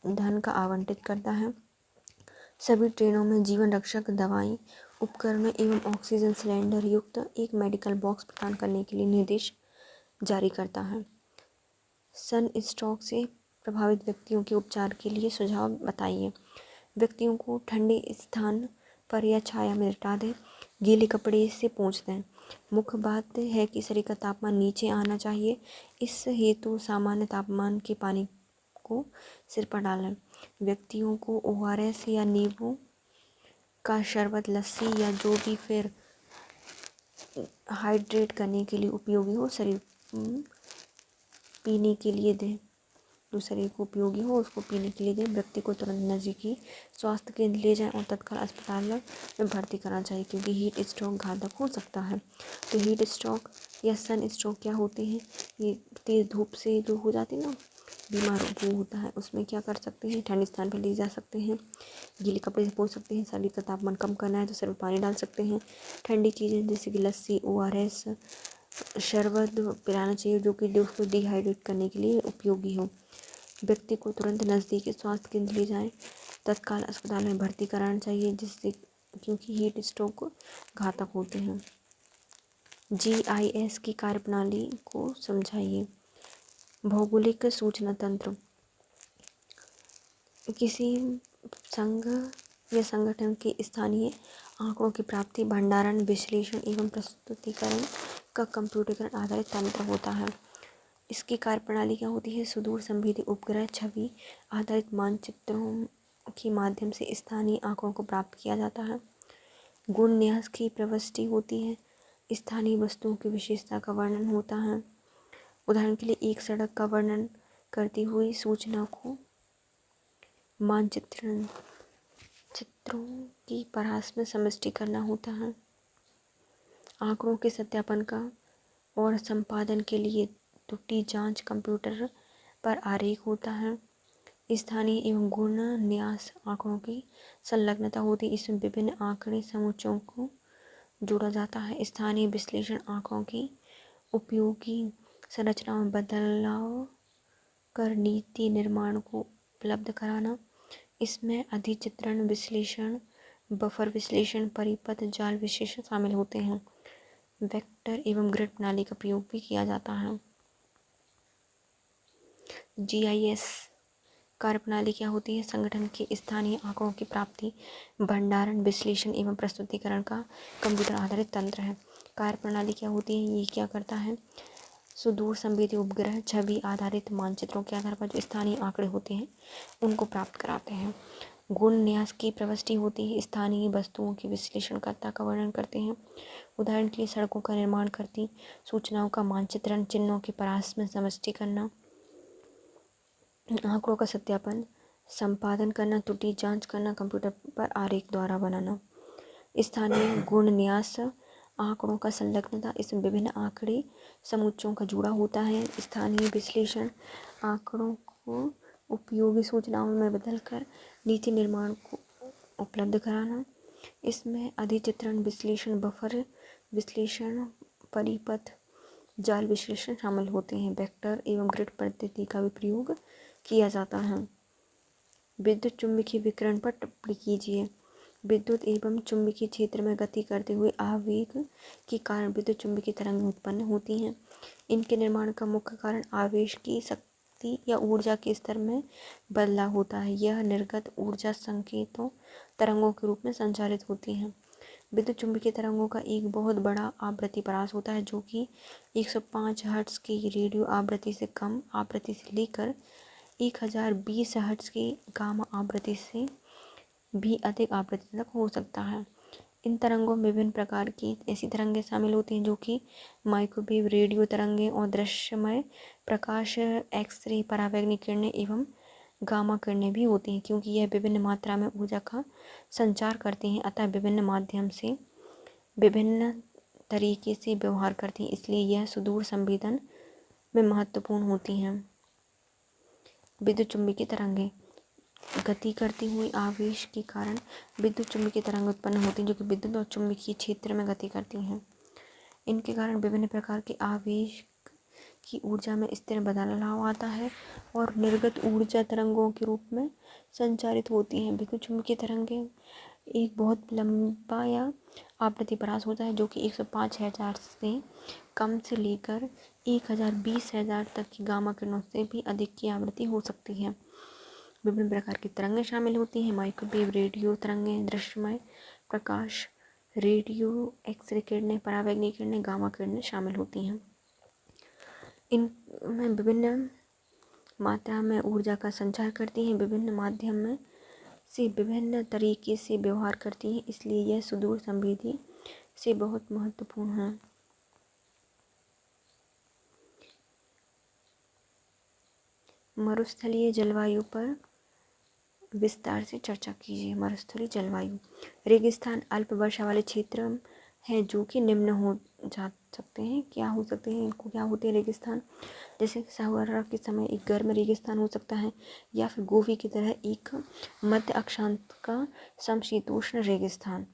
धन का आवंटित करता है। सभी ट्रेनों में जीवन रक्षक दवाई, उपकरणों एवं ऑक्सीजन सिलेंडर युक्त एक मेडिकल बॉक्स प्रदान करने के लिए निर्देश जारी करता है। सन स्ट्रोक से प्रभावित व्यक्तियों के उपचार के लिए सुझाव बताइए। व्यक्तियों को ठंडे स्थान पर या छाया में लिटा दें, गीले कपड़े से पोंछ दें। मुख्य बात है कि शरीर का तापमान नीचे आना चाहिए। इस हेतु सामान्य तापमान के पानी को सिर पर डालें। व्यक्तियों को ORS या नींबू का शरबत, लस्सी या जो भी फिर हाइड्रेट करने के लिए उपयोगी हो शरीर पीने के लिए दें। जो शरीर को उपयोगी हो उसको पीने के लिए दें। व्यक्ति को तुरंत नज़दीकी स्वास्थ्य केंद्र ले जाएं और तत्काल अस्पताल में भर्ती कराना चाहिए, क्योंकि हीट स्ट्रोक घातक हो सकता है। तो हीट स्ट्रोक या सन स्ट्रोक क्या होते हैं? ये तेज़ धूप से जो हो जाती है ना, बीमार वो होता है। उसमें क्या कर सकते हैं? ठंडे स्थान पर ले जा सकते हैं, गीले कपड़े से पोंछ सकते हैं। शरीर का तापमान कम करना है तो सिर में पानी डाल सकते हैं। ठंडी चीज़ें जैसे कि लस्सी, ORS, शरबत पिलाना चाहिए, जो कि उसको डिहाइड्रेट करने के लिए उपयोगी हो। व्यक्ति को तुरंत नज़दीकी स्वास्थ्य केंद्र ले जाएं, तत्काल अस्पताल में भर्ती कराना चाहिए, जिससे क्योंकि हीट स्ट्रोक घातक होते हैं। GIS की कार्यप्रणाली को समझाइए। भौगोलिक सूचना तंत्र किसी संघ या संगठन के स्थानीय आंकड़ों की प्राप्ति, भंडारण, विश्लेषण एवं प्रस्तुतिकरण का कंप्यूटरीकरण आधारित तंत्र होता है। इसकी कार्यप्रणाली क्या होती है? सुदूर संवेदी उपग्रह छवि आधारित मानचित्रों के माध्यम से स्थानीय आंकड़ों को प्राप्त किया जाता है। गुण न्यास की प्रविष्टि होती है। स्थानीय वस्तुओं की विशेषता का वर्णन होता है। उदाहरण के लिए एक सड़क का वर्णन करती हुई सूचना को चित्रों की परास में समष्टि करना होता है। आंकड़ों के सत्यापन का और संपादन के लिए त्रुटि जांच कंप्यूटर पर आरेख होता है। स्थानीय एवं गुण न्यास आंकड़ों की संलग्नता होती है। इसमें विभिन्न आंकड़े समुच्चयों को जोड़ा जाता है। स्थानीय विश्लेषण आंकड़ों की उपयोगी संरचना में बदलाव कर नीति निर्माण को उपलब्ध कराना। इसमें अधिचित्रण विश्लेषण, बफर विश्लेषण, परिपथ जाल विश्लेषण शामिल होते हैं। वेक्टर एवं ग्रिड प्रणाली का प्रयोग भी किया जाता है। GIS कार्यप्रणाली क्या होती है? संगठन के स्थानीय आंकड़ों की प्राप्ति, भंडारण, विश्लेषण एवं प्रस्तुतिकरण का कंप्यूटर आधारित तंत्र है। कार्यप्रणाली क्या होती है? ये क्या करता है? सुदूर संवेदी उपग्रह छवि आधारित मानचित्रों के आधार पर जो स्थानीय आंकड़े होते हैं उनको प्राप्त कराते हैं। गुण न्यास की प्रविष्टि होती है। स्थानीय वस्तुओं की विश्लेषणकर्ता का वर्णन करते हैं। उदाहरण के लिए सड़कों का निर्माण करती सूचनाओं का मानचित्रण, चिन्हों के परास में समष्टि करना, आंकड़ों का सत्यापन, संपादन करना, त्रुटि जांच करना, कंप्यूटर पर आरेख द्वारा बनाना। स्थानीय गुण न्यास आंकड़ों का संलग्नता, इसमें विभिन्न आंकड़े समुच्चयों का जुड़ा होता है। स्थानीय विश्लेषण आंकड़ों को उपयोगी सूचनाओं में बदलकर नीति निर्माण को उपलब्ध कराना। इसमें अधिचित्रण विश्लेषण, बफर विश्लेषण, परिपथ जाल विश्लेषण शामिल होते हैं। वेक्टर एवं ग्रिड पद्धति का भी प्रयोग किया जाता है। विद्युत चुम्बकीय विकिरण पर टिप्पणी कीजिए। विद्युत एवं चुंबकीय क्षेत्र में गति करते हुए आवेग के कारण विद्युत चुंबकीय तरंगें उत्पन्न होती हैं। इनके निर्माण का मुख्य कारण आवेश की शक्ति या ऊर्जा के स्तर में बदलाव होता है। यह निर्गत ऊर्जा संकेतों तरंगों के रूप में संचारित होती हैं। विद्युत चुंबकीय तरंगों का एक बहुत बड़ा आवृत्ति परास होता है, जो कि 105 हर्ट्ज की रेडियो आवृत्ति से कम आवृत्ति से लेकर 1020 हर्ट्ज की गामा आवृत्ति से भी अधिक आवृत्ति तक हो सकता है। इन तरंगों में विभिन्न प्रकार की ऐसी तरंगें शामिल होती हैं जो कि माइक्रोवेव, रेडियो तरंगें और दृश्यमय प्रकाश, एक्सरे, परावैंगनिक किरणें एवं गामा किरणें भी होती हैं। क्योंकि यह विभिन्न मात्रा में ऊर्जा का संचार करती हैं, अतः विभिन्न माध्यम से विभिन्न तरीके से व्यवहार करती हैं, इसलिए यह सुदूर संवेदन में महत्वपूर्ण होती हैं। विद्युत चुम्बकीय तरंगें गति करती हुई आवेश के कारण विद्युत चुम्बकीय तरंग उत्पन्न होती हैं, जो कि विद्युत और चुम्बकीय क्षेत्र में गति करती हैं। इनके कारण विभिन्न प्रकार के आवेश की ऊर्जा में स्थिर बदलाव आता है और निर्गत ऊर्जा तरंगों के रूप में संचारित होती हैं। विद्युत चुम्बकीय तरंगें एक बहुत लंबा या आवृत्ति परास होता है, जो कि 105 हर्ट्ज से कम से लेकर 1020 हर्ट्ज तक की गामा किरणों से भी अधिक की आवृत्ति हो सकती है। विभिन्न प्रकार की तरंगें शामिल होती हैं। माइक्रोवेव, रेडियो तरंगें, दृश्यमय प्रकाश, रेडियो, एक्सरे किरणें, परावैंगनिक किरणें, गामा किरणें शामिल होती हैं। इनमें विभिन्न मात्रा में ऊर्जा का संचार करती हैं, विभिन्न माध्यम में से विभिन्न तरीके से व्यवहार करती हैं, इसलिए यह सुदूर संवेदी से बहुत महत्वपूर्ण है। मरुस्थलीय जलवायु पर विस्तार से चर्चा कीजिए। मरुस्थलीय जलवायु, रेगिस्तान अल्प वर्षा वाले क्षेत्र हैं जो कि निम्न हो जा सकते हैं। क्या हो सकते हैं इनको? क्या होते हैं रेगिस्तान? जैसे सहारा के समय एक गर्म रेगिस्तान हो सकता है, या फिर गोवी की तरह एक मध्य अक्षांश का समशीतोष्ण रेगिस्तान।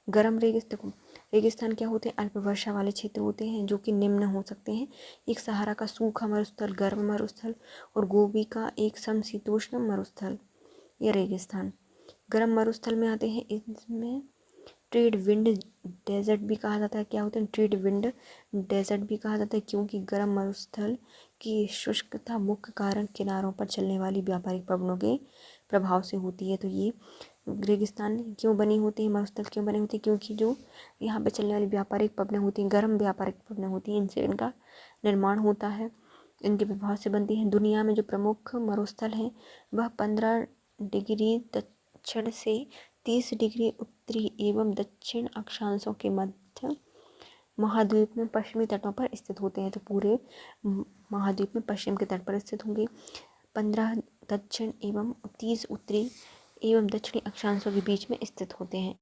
गर्म रेगिस्तान क्या होते हैं? अल्प वर्षा वाले क्षेत्र होते हैं जो कि निम्न हो सकते हैं। एक सहारा का सूखा मरुस्थल, गर्म मरुस्थल, और गोवी का एक समशीतोष्ण मरुस्थल या रेगिस्तान। गर्म मरुस्थल में आते हैं, इसमें ट्रेड विंड डेजर्ट भी कहा जाता है। क्या होते हैं? ट्रेड विंड डेजर्ट भी कहा जाता है, क्योंकि गर्म मरुस्थल की शुष्कता मुख्य कारण किनारों पर चलने वाली व्यापारिक पवनों के प्रभाव से होती है। तो ये रेगिस्तान क्यों बनी होती है, मरुस्थल क्यों बने होते हैं? क्योंकि जो यहाँ पे चलने वाली व्यापारिक पवनें होती हैं, गर्म व्यापारिक पवनें होती हैं, इनसे इनका निर्माण होता है, इनके प्रभाव से बनती हैं। दुनिया में जो प्रमुख मरुस्थल हैं वह 15 डिग्री दक्षिण से 30 डिग्री उत्तरी एवं दक्षिण अक्षांशों के मध्य महाद्वीप में पश्चिमी तटों पर स्थित होते हैं। तो पूरे महाद्वीप में पश्चिम के तट पर स्थित होंगे। 15 दक्षिण एवं 30 उत्तरी एवं दक्षिणी अक्षांशों के बीच में स्थित होते हैं।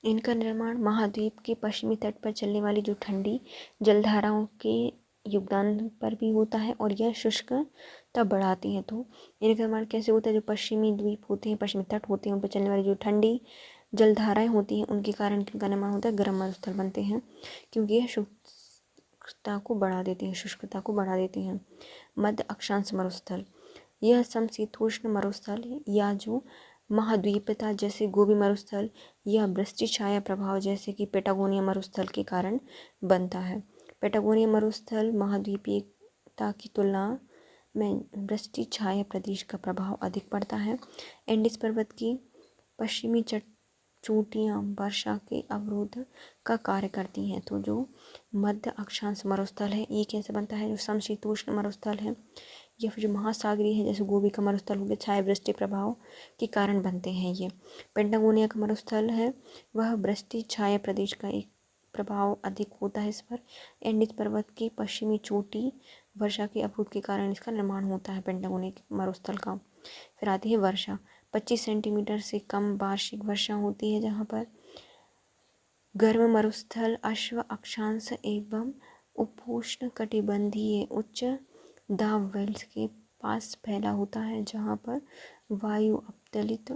इनका निर्माण महाद्वीप के पश्चिमी तट पर चलने वाली जो ठंडी जलधाराओं के योगदान पर भी होता है, और यह शुष्कता बढ़ाती है। तो इनका निर्माण कैसे होता है? जो पश्चिमी द्वीप होते हैं, पश्चिमी तट होते हैं, उन पर चलने वाली जो ठंडी जलधाराएं होती हैं, उनके कारण इनका निर्माण होता है, गर्म मरुस्थल बनते हैं, क्योंकि यह शुष्कता को बढ़ा देते हैं। मध्य अक्षांश मरुस्थल, यह समशीतोष्ण मरुस्थल या जो महाद्वीपता जैसे गोबी मरुस्थल या वृष्टि छाया प्रभाव जैसे कि पेटागोनिया मरुस्थल के कारण बनता है। पेटागोनिया मरुस्थल महाद्वीपीयता की तुलना में वृष्टि छाया प्रदेश का प्रभाव अधिक पड़ता है। एंडीज पर्वत की पश्चिमी चोटियाँ वर्षा के अवरोध का कार्य करती हैं। तो जो मध्य अक्षांश मरुस्थल है ये कैसे बनता है? जो समशीतोष्ण मरुस्थल है या फिर जो महासागरीय है जैसे गोबी का मरुस्थल हो गया, छाया वृष्टि प्रभाव के कारण बनते हैं ये। पेंटागोनिया का मरुस्थल है वह वृष्टि छाया प्रदेश का एक प्रभाव अधिक होता है इस पर। एंडीज पर्वत की पश्चिमी चोटी वर्षा के अवरोध के कारण इसका निर्माण होता है पेंटागोनिया मरुस्थल का। फिर आती है वर्षा। 25 सेंटीमीटर से कम वार्षिक वर्षा होती है जहाँ पर गर्म मरुस्थल अश्व अक्षांश एवं उपोष्ण कटिबंधीय उच्च दाब बेल्ट के पास फैला होता है, जहाँ पर वायु अपतलित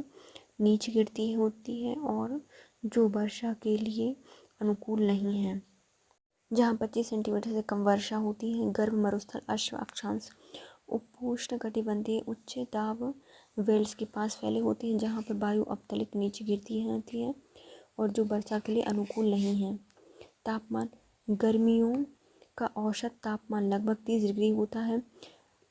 नीचे गिरती होती है और जो वर्षा के लिए अनुकूल नहीं है। जहाँ 25 सेंटीमीटर से कम वर्षा होती है, गर्म मरुस्थल अश्व अक्षांश उपोष्ण कटिबंधीय उच्च दाब बेल्ट के पास फैले होते हैं, जहाँ पर वायु अपतलित नीचे गिरती होती है और जो वर्षा के लिए अनुकूल नहीं है। तापमान, गर्मियों का औसत तापमान लगभग 30 डिग्री होता है।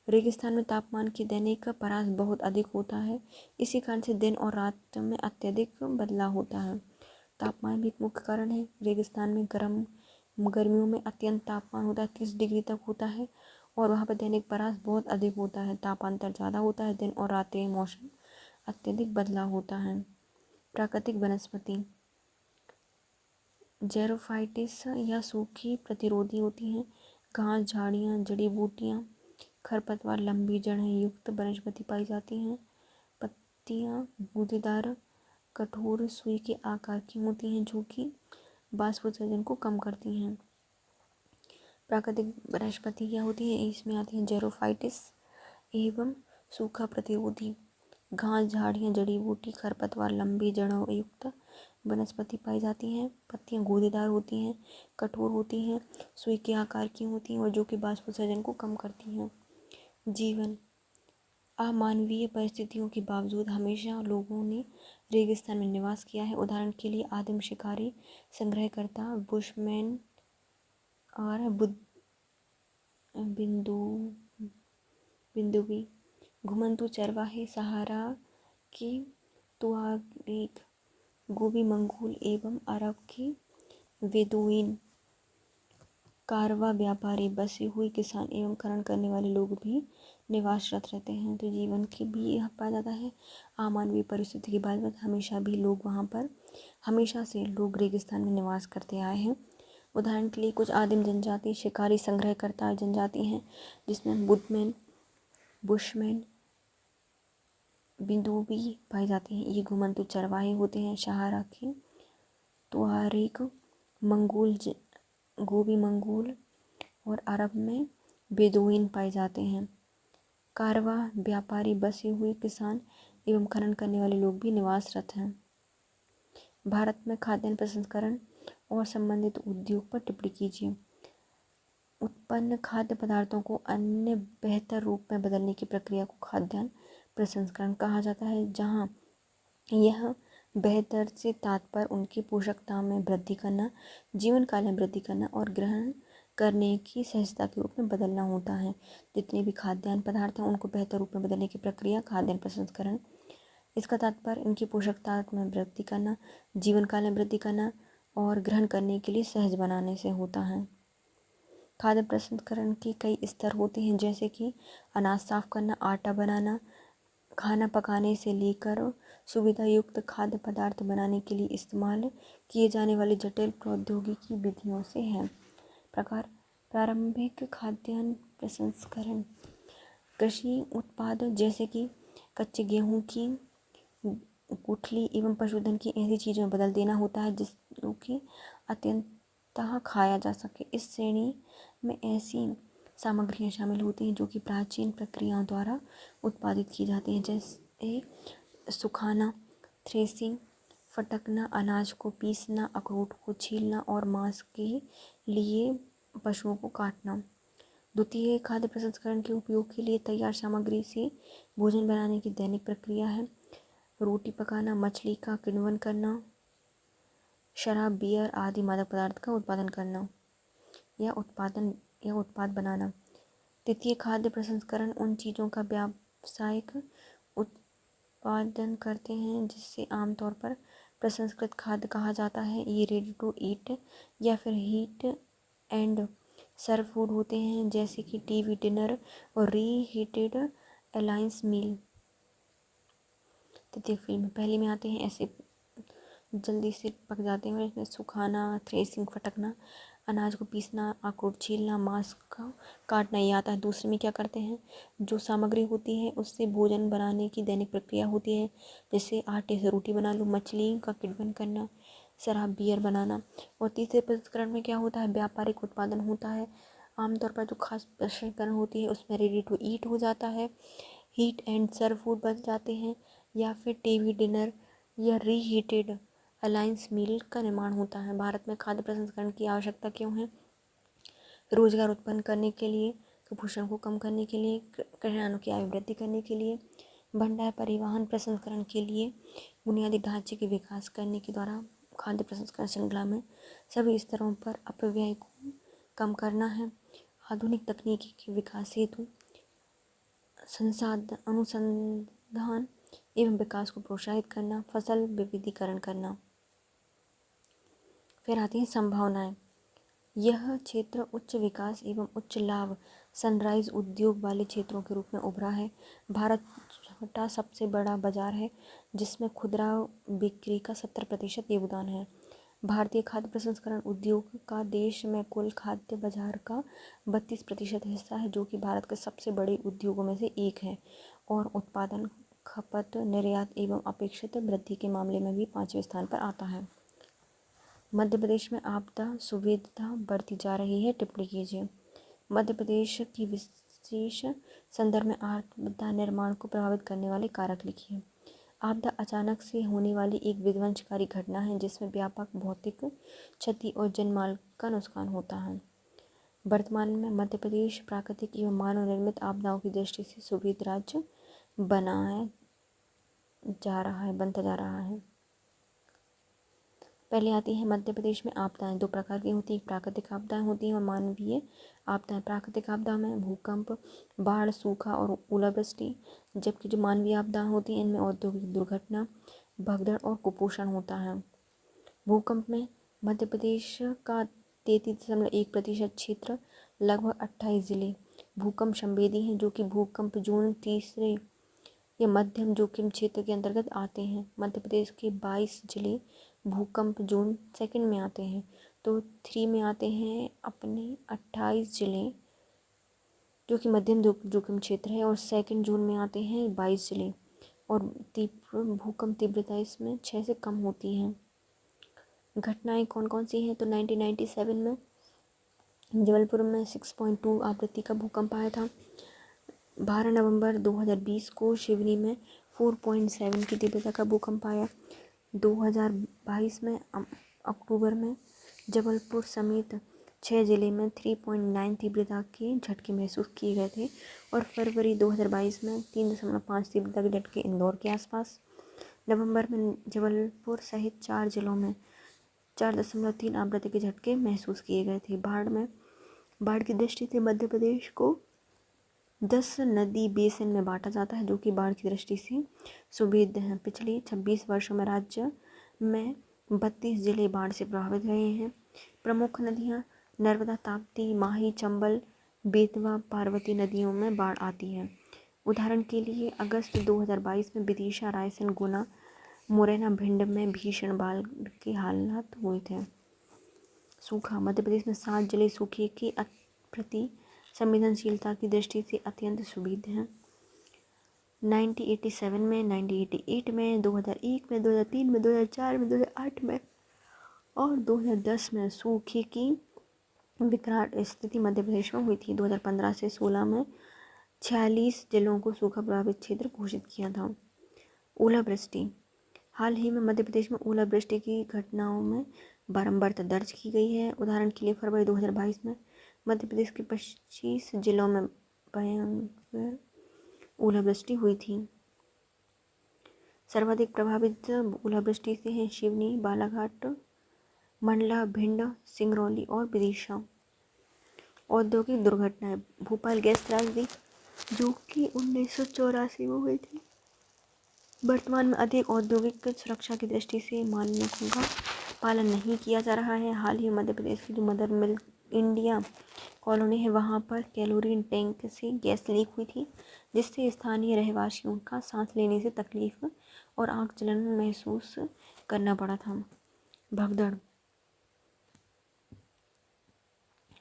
रेगिस्तान में तापमान की दैनिक परास बहुत अधिक होता है, इसी कारण से दिन और रात में अत्यधिक बदलाव होता है। तापमान भी एक मुख्य कारण है। रेगिस्तान में गर्मियों में अत्यंत तापमान होता है, 30 डिग्री तक होता है, और वहाँ पर दैनिक परास बहुत अधिक होता है, तापांतर ज़्यादा होता है, दिन और रात में मौसम अत्यधिक बदलाव होता है। प्राकृतिक वनस्पति, जेरोफाइटिस या सूखी प्रतिरोधी होती हैं। घास, झाड़ियाँ, जड़ी बूटियाँ, खरपतवार, लंबी जड़ें युक्त वनस्पति पाई जाती हैं। पत्तियाँ गूदेदार, कठोर, सुई के आकार की होती हैं जो कि वाष्पोत्सर्जन को कम करती हैं। प्राकृतिक वनस्पति क्या होती है? इसमें आती हैं जेरोफाइटिस एवं सूखा प्रतिरोधी। घास, झाड़ियाँ, जड़ी बूटी, खरपतवार, लंबी जड़ों युक्त वनस्पति पाई जाती हैं। पत्तियाँ गूदेदार होती हैं, कठोर होती हैं, सुई के आकार की होती हैं और जो कि वाष्पोत्सर्जन को कम करती हैं। जीवन, अमानवीय परिस्थितियों के बावजूद हमेशा लोगों ने रेगिस्तान में निवास किया है। उदाहरण के लिए आदिम शिकारी, संग्रहकर्ता, बुशमैन और बिंदुवी, घुमंतू चरवाहे, सहारा के तुआरेग, गोबी मंगोल एवं अरब के बेदुइन, कारवा व्यापारी, बसे हुए किसान एवं खनन करने वाले लोग भी निवासरत रहते हैं। तो जीवन की भी यह पाया जाता है। अमानवीय परिस्थिति की बात हमेशा भी लोग वहाँ पर हमेशा से लोग रेगिस्तान में निवास करते आए हैं। उदाहरण के लिए कुछ आदिम जनजाति शिकारी संग्रहकर्ता जनजाति हैं, जिसमें बुडमैन, बुशमैन, बिदूबी पाई जाती हैं। ये घुमंतु चरवाहे होते हैं। सहारा के तुआरेग, मंगोल, गोबी मंगोल और अरब में बेदुइन पाए जाते हैं। कारवा व्यापारी, बसे हुए किसान एवं खनन करने वाले लोग भी निवासरत हैं। भारत में खाद्यान्न प्रसंस्करण और संबंधित उद्योग पर टिप्पणी कीजिए। उत्पन्न खाद्य पदार्थों को अन्य बेहतर रूप में बदलने की प्रक्रिया को खाद्यान्न प्रसंस्करण कहा जाता है, जहाँ यह बेहतर से तात्पर्य उनकी पोषकता में वृद्धि करना, जीवन काल में वृद्धि करना और ग्रहण करने की सहजता के रूप में बदलना होता है। जितने भी खाद्यान्न पदार्थ हैं उनको बेहतर रूप में बदलने की प्रक्रिया खाद्यान्न प्रसंस्करण। इसका तात्पर्य इनकी पोषकता में वृद्धि करना, जीवन काल में वृद्धि करना और ग्रहण करने के लिए सहज बनाने से होता है। खाद्य प्रसंस्करण के कई स्तर होते हैं, जैसे कि अनाज साफ करना, आटा बनाना, खाना पकाने से लेकर सुविधा युक्त खाद्य पदार्थ बनाने के लिए इस्तेमाल किए जाने वाली जटिल प्रौद्योगिकी विधियों से है। प्रकार प्रारंभिक खाद्यान्न प्रसंस्करण कृषि उत्पाद जैसे कि कच्चे गेहूं की गुठली एवं पशुधन की ऐसी चीज़ों में बदल देना होता है जिसको कि अत्यंतः खाया जा सके। इस श्रेणी में ऐसी सामग्रियां शामिल होती हैं जो कि प्राचीन प्रक्रियाओं द्वारा उत्पादित की जाती हैं, जैसे सुखाना, थ्रेसिंग, फटकना, अनाज को पीसना, अखरोट को छीलना और मांस के लिए पशुओं को काटना। द्वितीय खाद्य प्रसंस्करण के उपयोग के लिए तैयार सामग्री से भोजन बनाने की दैनिक प्रक्रिया है। रोटी पकाना, मछली का किण्वन करना, शराब, बियर आदि मादक पदार्थ का उत्पादन करना या उत्पाद बनाना। तृतीय खाद्य प्रसंस्करण उन चीज़ों का व्यावसायिक उत्पादन करते हैं जिससे आमतौर पर प्रसंस्कृत खाद्य कहा जाता है। ये रेडी टू ईट या फिर हीट एंड सर्व फूड होते हैं, जैसे कि टीवी डिनर और रीहीटेड अलायंस मील। तृतीय फिल्म पहले में आते हैं, ऐसे जल्दी से पक जाते हैं। इसमें सुखाना, थ्रेसिंग, फटकना, अनाज को पीसना, अखरोट छीलना, मांस का काटना ये आता है। दूसरे में क्या करते हैं, जो सामग्री होती है उससे भोजन बनाने की दैनिक प्रक्रिया होती है, जैसे आटे से रोटी बना लो, मछली का किण्वन करना, शराब, बियर बनाना। और तीसरे प्रसंस्करण में क्या होता है, व्यापारिक उत्पादन होता है। आमतौर पर जो खास प्रसंस्करण होती है उसमें रेडी टू ईट हो जाता है, हीट एंड सर्व फूड बन जाते हैं, या फिर टीवी डिनर या रीहीटेड अलायंस मील का निर्माण होता है। भारत में खाद्य प्रसंस्करण की आवश्यकता क्यों है? रोजगार उत्पन्न करने के लिए, कुपोषण को कम करने के लिए, किसानों की आय वृद्धि करने के लिए, भंडार, परिवहन, प्रसंस्करण के लिए, बुनियादी ढांचे के विकास करने के द्वारा खाद्य प्रसंस्करण श्रृंखला में सभी स्तरों पर अपव्यय को कम करना है। आधुनिक तकनीकी के विकास हेतु संसाधन अनुसंधान एवं विकास को प्रोत्साहित करना, फसल विविधीकरण करना। फिर आती हैं संभावनाएं। यह क्षेत्र उच्च विकास एवं उच्च लाभ सनराइज उद्योग वाले क्षेत्रों के रूप में उभरा है। भारत छठा सबसे बड़ा बाजार है, जिसमें खुदरा बिक्री का 70% योगदान है। भारतीय खाद्य प्रसंस्करण उद्योग का देश में कुल खाद्य बाजार का 32% हिस्सा है, जो कि भारत के सबसे बड़े उद्योगों में से एक है और उत्पादन, खपत, निर्यात एवं अपेक्षित वृद्धि के मामले में भी 5वें स्थान पर आता है। मध्य प्रदेश में आपदा सुविधा बढ़ती जा रही है, टिप्पणी कीजिए। मध्य प्रदेश की विशेष संदर्भ में आपदा निर्माण को प्रभावित करने वाले कारक लिखिए। आपदा अचानक से होने वाली एक विध्वंसकारी घटना है जिसमें व्यापक भौतिक क्षति और जनमाल का नुकसान होता है। वर्तमान में मध्य प्रदेश प्राकृतिक एवं मानव निर्मित आपदाओं की दृष्टि से सुविध राज्य बनता जा रहा है। पहले आती है मध्य प्रदेश में आपदाएं। दो प्रकार की होती हैं, प्राकृतिक आपदाएं होती हैं और मानवीय आपदाएं। प्राकृतिक आपदा में भूकंप, बाढ़, सूखा और ओलावृष्टि, जबकि जो मानवीय आपदाएं होती हैं इनमें औद्योगिक दुर्घटना, भगदड़ और कुपोषण होता है। भूकंप में मध्य प्रदेश का 33.1% क्षेत्र, लगभग 28 जिले भूकंप संवेदी हैं, जो कि भूकंप जोन तीसरे या मध्यम जोखिम क्षेत्र के अंतर्गत आते हैं। मध्य प्रदेश के 22 जिले भूकंप जोन सेकंड में आते हैं, तो 3 में आते हैं अपने 28 जिले जो कि मध्यम जोखिम क्षेत्र है, और सेकंड जोन में आते हैं 22 जिले, और भूकंप तीव्रता इसमें 6 से कम होती है। घटनाएं कौन कौन सी हैं, तो 1997 में जबलपुर में 6.2 आवृत्ति का भूकंप आया था। 12 नवंबर 2020 को शिवनी में 4.7 की तीव्रता का भूकंप आया। 2022 में अक्टूबर में जबलपुर समेत 6 जिले में 3.9 तीव्रता के झटके महसूस किए गए थे, और फरवरी 2022 में 3.5 तीव्रता के झटके इंदौर के आसपास। नवंबर में जबलपुर सहित 4 जिलों में 4.3 आवृत्ति के झटके महसूस किए गए थे। बाढ़ की दृष्टि से मध्य प्रदेश को 10 नदी बेसिन में बांटा जाता है, जो कि बाढ़ की दृष्टि से सुविध हैं। पिछले 26 वर्षों में राज्य में 32 जिले बाढ़ से प्रभावित रहे हैं। प्रमुख नदियाँ नर्मदा, ताप्ती, माही, चंबल, बेतवा, पार्वती नदियों में बाढ़ आती है। उदाहरण के लिए अगस्त 2022 में विदिशा, रायसेन, गुना, मुरैना, भिंड में भीषण बाढ़ के हालात हुए थे। सूखा मध्य प्रदेश में 7 जिले सूखे के प्रति संवेदनशीलता की दृष्टि से अत्यंत सुविध हैं। 1987 में, 1988 में, 2001 में, 2003 में, 2004 में, 2008 में और 2010 में सूखे की विकराल स्थिति मध्य प्रदेश में हुई थी। 2015 से 16 में 46 जिलों को सूखा प्रभावित क्षेत्र घोषित किया था। ओलावृष्टि हाल ही में मध्य प्रदेश में ओलावृष्टि की घटनाओं में बारंबारता दर्ज की गई है। उदाहरण के लिए फरवरी 2022 में मध्य प्रदेश के 25 जिलों में भयंकर ओलावृष्टि हुई थी। सर्वाधिक प्रभावित ओलावृष्टि से हैं शिवनी, बालाघाट, मंडला, भिंड, सिंगरौली और विदिशा। औद्योगिक दुर्घटनाएं भोपाल गैस त्रासदी, जो कि 1984 में हुई थी। वर्तमान में अधिक औद्योगिक सुरक्षा की दृष्टि से मानकों का पालन नहीं किया जा रहा है। हाल ही मध्य प्रदेश की जो मदर मिल्क इंडिया कॉलोनी है, वहाँ पर क्लोरीन टैंक से गैस लीक हुई थी, जिससे स्थानीय रहवासियों का सांस लेने से तकलीफ और आग जलन महसूस करना पड़ा था।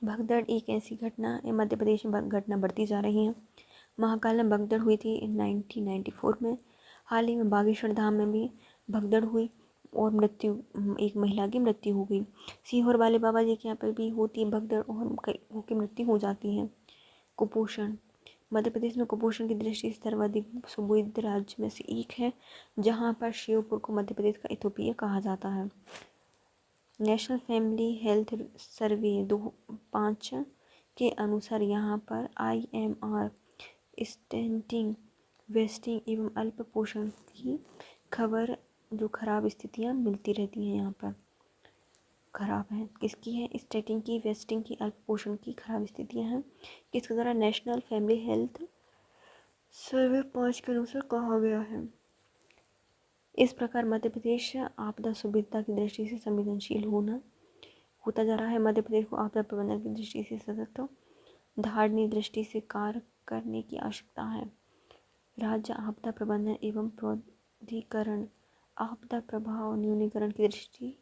भगदड़ एक ऐसी घटना है, मध्य प्रदेश में घटना बढ़ती जा रही है। महाकाल में भगदड़ हुई थी 1994 में। हाल ही में बागेश्वर धाम में भी भगदड़ हुई और एक महिला की मृत्यु हो गई। सीहोर वाले बाबा जी के यहाँ पर भी होती है भगदड़ और कईयों की मृत्यु हो जाती है। कुपोषण मध्य प्रदेश में कुपोषण की दृष्टि से सर्वाधिक सुविध राज्य में से एक है, जहाँ पर श्योपुर को मध्य प्रदेश का इथोपिया कहा जाता है। नेशनल फैमिली हेल्थ सर्वे 2005 के अनुसार यहाँ पर IMR, स्टंटिंग, वेस्टिंग एवं अल्प पोषण की खबर जो खराब स्थितियाँ मिलती रहती हैं। यहाँ पर खराब है किसकी है, स्टंटिंग की, वेस्टिंग की, अल्प पोषण की खराब स्थितियाँ हैं। किसके द्वारा, नेशनल फैमिली हेल्थ सर्वे 5 के अनुसार कहा गया है। इस प्रकार मध्य प्रदेश आपदा सुविधता की दृष्टि से संवेदनशील होता जा रहा है। मध्य प्रदेश को आपदा प्रबंधन की दृष्टि से सतत धारणीय दृष्टि से कार्य करने की आवश्यकता है। राज्य आपदा प्रबंधन एवं प्राधिकरण आपदा प्रभाव न्यूनीकरण की दृष्टि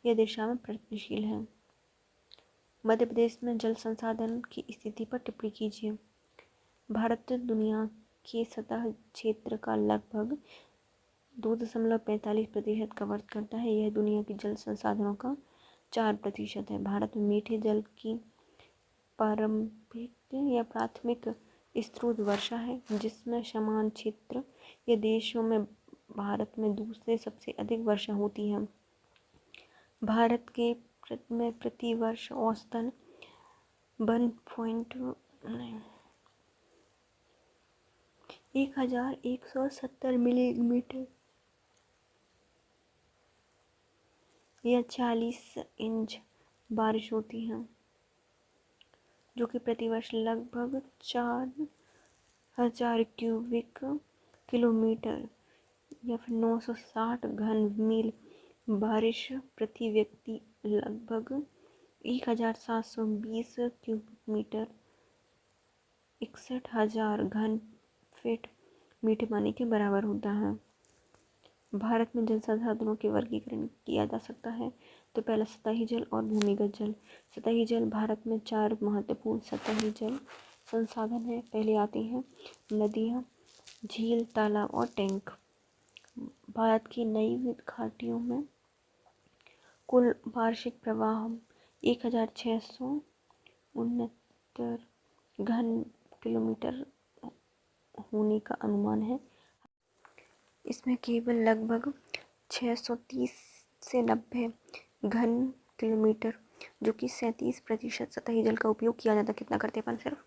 या दिशा में प्रयत्नशील है। मध्य प्रदेश में जल संसाधन की स्थिति पर टिप्पणी कीजिए। भारत दुनिया के सतह क्षेत्र का लगभग 2.45% कवर करता है। यह दुनिया के जल संसाधनों का 4% है। भारत में मीठे जल की पारंपरिक या प्राथमिक स्रोत वर्षा है, जिसमें समान क्षेत्र या देशों में भारत में दूसरे सबसे अधिक वर्षा होती है। भारत के में प्रति वर्ष औसतन 1170 मिलीमीटर या 40 इंच बारिश होती है, जो कि प्रतिवर्ष लगभग 4000 क्यूबिक किलोमीटर या फिर 960 घन मील बारिश प्रति व्यक्ति लगभग 1720 क्यूबिक मीटर 61,000 घन फीट मीठे पानी के बराबर होता है। भारत में जल संसाधनों के वर्गीकरण किया जा सकता है। तो पहला सतही जल और भूमिगत जल। सतही जल, भारत में 4 महत्वपूर्ण सतही जल संसाधन है। पहले आते हैं नदियाँ, झील, तालाब और टैंक। भारत की नई घाटियों में कुल वार्षिक प्रवाह 1669 घन किलोमीटर होने का अनुमान है। इसमें केवल लगभग 630 से 90 घन किलोमीटर जो कि 37% सतही जल का उपयोग किया जाता है। कितना करते हैं अपन? सिर्फ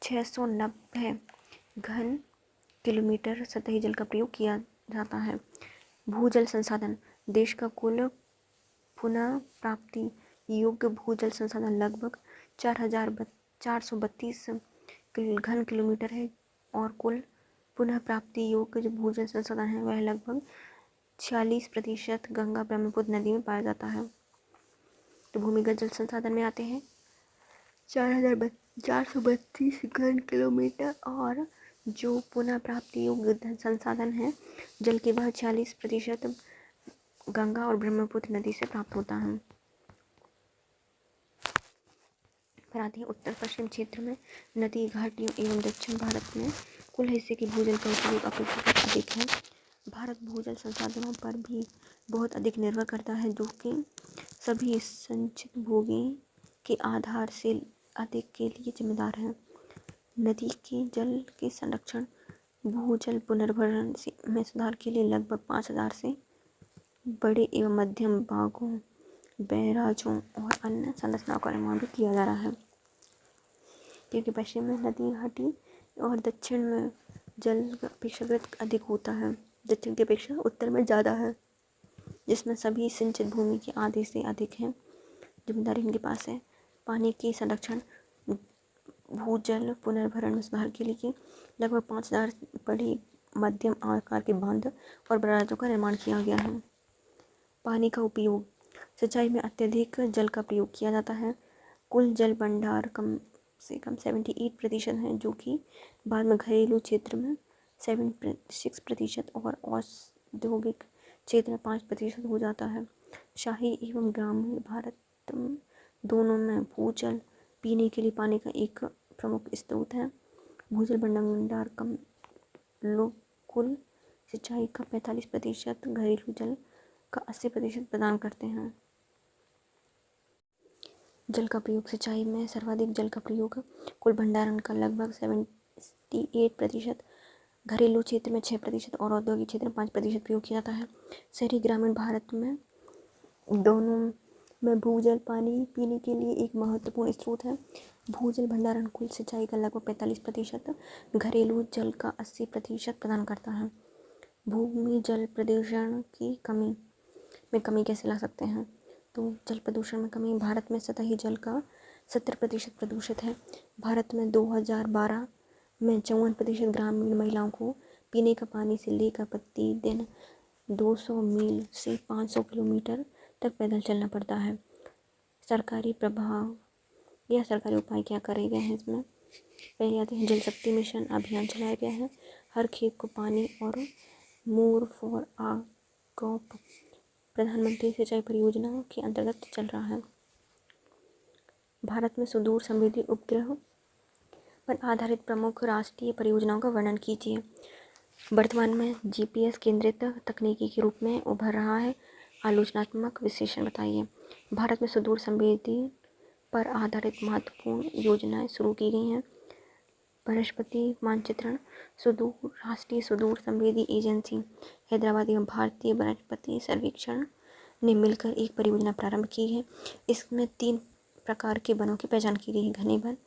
690 घन किलोमीटर सतही जल का प्रयोग किया जाता है। भूजल संसाधन, देश का कुल पुनः प्राप्ति योग्य भूजल संसाधन लगभग 4,432 घन किलोमीटर है और कुल पुनः प्राप्ति योग्य जो भूजल संसाधन है वह लगभग 46% गंगा ब्रह्मपुत्र नदी में पाया जाता है। तो भूमिगत जल संसाधन में आते हैं 4,432 घन किलोमीटर और जो पुनः प्राप्ति योग्य संसाधन है जल के वह 46% गंगा और ब्रह्मपुत्र नदी से प्राप्त होता है। फिर आती है उत्तर पश्चिम क्षेत्र में नदी घाटियों एवं दक्षिण भारत में कुल हिस्से की भूजल का उपयोग अपेक्षाकृत अधिक है। भारत भूजल संसाधनों पर भी बहुत अधिक निर्भर करता है जो कि सभी संचित भूमि के आधार से अधिक के लिए जिम्मेदार है। नदी के जल के संरक्षण, भूजल पुनर्भरण में सुधार के लिए लगभग 5,000 से बड़े एवं मध्यम बागों, बैराजों और अन्य संरचनाओं का निर्माण भी किया जा रहा है। क्योंकि पश्चिम में नदी घाटी और दक्षिण में जल अपेक्षाकृत अधिक होता है, दक्षिण की अपेक्षा उत्तर में ज़्यादा है, जिसमें सभी सिंचित भूमि के आधे से अधिक है। जिम्मेदारी इनके पास है। पानी के संरक्षण, भूजल पुनर्भरण में सुधार के लिए लगभग 5,000 बड़े मध्यम आकार के बांध और बैराजों का निर्माण किया गया है। पानी का उपयोग, सिंचाई में अत्यधिक जल का प्रयोग किया जाता है। कुल जल भंडार कम से कम 78% है जो कि बाद में घरेलू क्षेत्र में 6% और औद्योगिक क्षेत्र में 5% हो जाता है। शहरी एवं ग्रामीण भारत दोनों में भूजल पीने के लिए पानी का एक प्रमुख स्रोत है। भूजल भंडार कम लोग कुल सिंचाई का 45%, घरेलू जल का 80% प्रदान करते हैं। जल का प्रयोग, सिंचाई में सर्वाधिक जल का प्रयोग कुल भंडारण का लगभग 78%, घरेलू क्षेत्र में 6% और औद्योगिक क्षेत्र में 5% प्रयोग किया जाता है। शहरी ग्रामीण भारत में दोनों में भूजल पानी पीने के लिए एक महत्वपूर्ण स्रोत है। भूजल भंडारण कुल सिंचाई का लगभग 45%, घरेलू जल का 80% प्रदान करता है। भूमि जल प्रदूषण की कमी कैसे ला सकते हैं? तो जल प्रदूषण में कमी, भारत में सतही जल का 70% प्रदूषित है। भारत में 2012 में 54% ग्रामीण महिलाओं को पीने का पानी से लेकर प्रतिदिन 200 मील से 500 किलोमीटर तक पैदल चलना पड़ता है। सरकारी प्रभाव या सरकारी उपाय क्या करे गए हैं इसमें? पहले आते हैं जल शक्ति मिशन अभियान चलाया गया है। हर खेत को पानी और मोर फॉर आ क्रॉप प्रधानमंत्री सिंचाई परियोजना के अंतर्गत चल रहा है। भारत में सुदूर समृद्धि उपग्रह पर आधारित प्रमुख राष्ट्रीय परियोजनाओं का वर्णन कीजिए। वर्तमान में GPS केंद्रित तकनीकी के रूप में उभर रहा है। आलोचनात्मक विश्लेषण बताइए। भारत में सुदूर समृद्धि पर आधारित महत्वपूर्ण योजनाएं शुरू की गई हैं। वनस्पति मानचित्रण, सुदूर राष्ट्रीय सुदूर समृद्धि एजेंसी हैदराबाद एवं भारतीय वनस्पति सर्वेक्षण ने मिलकर एक परियोजना प्रारंभ की है। इसमें 3 प्रकार के वनों की पहचान की गई है: घने वन,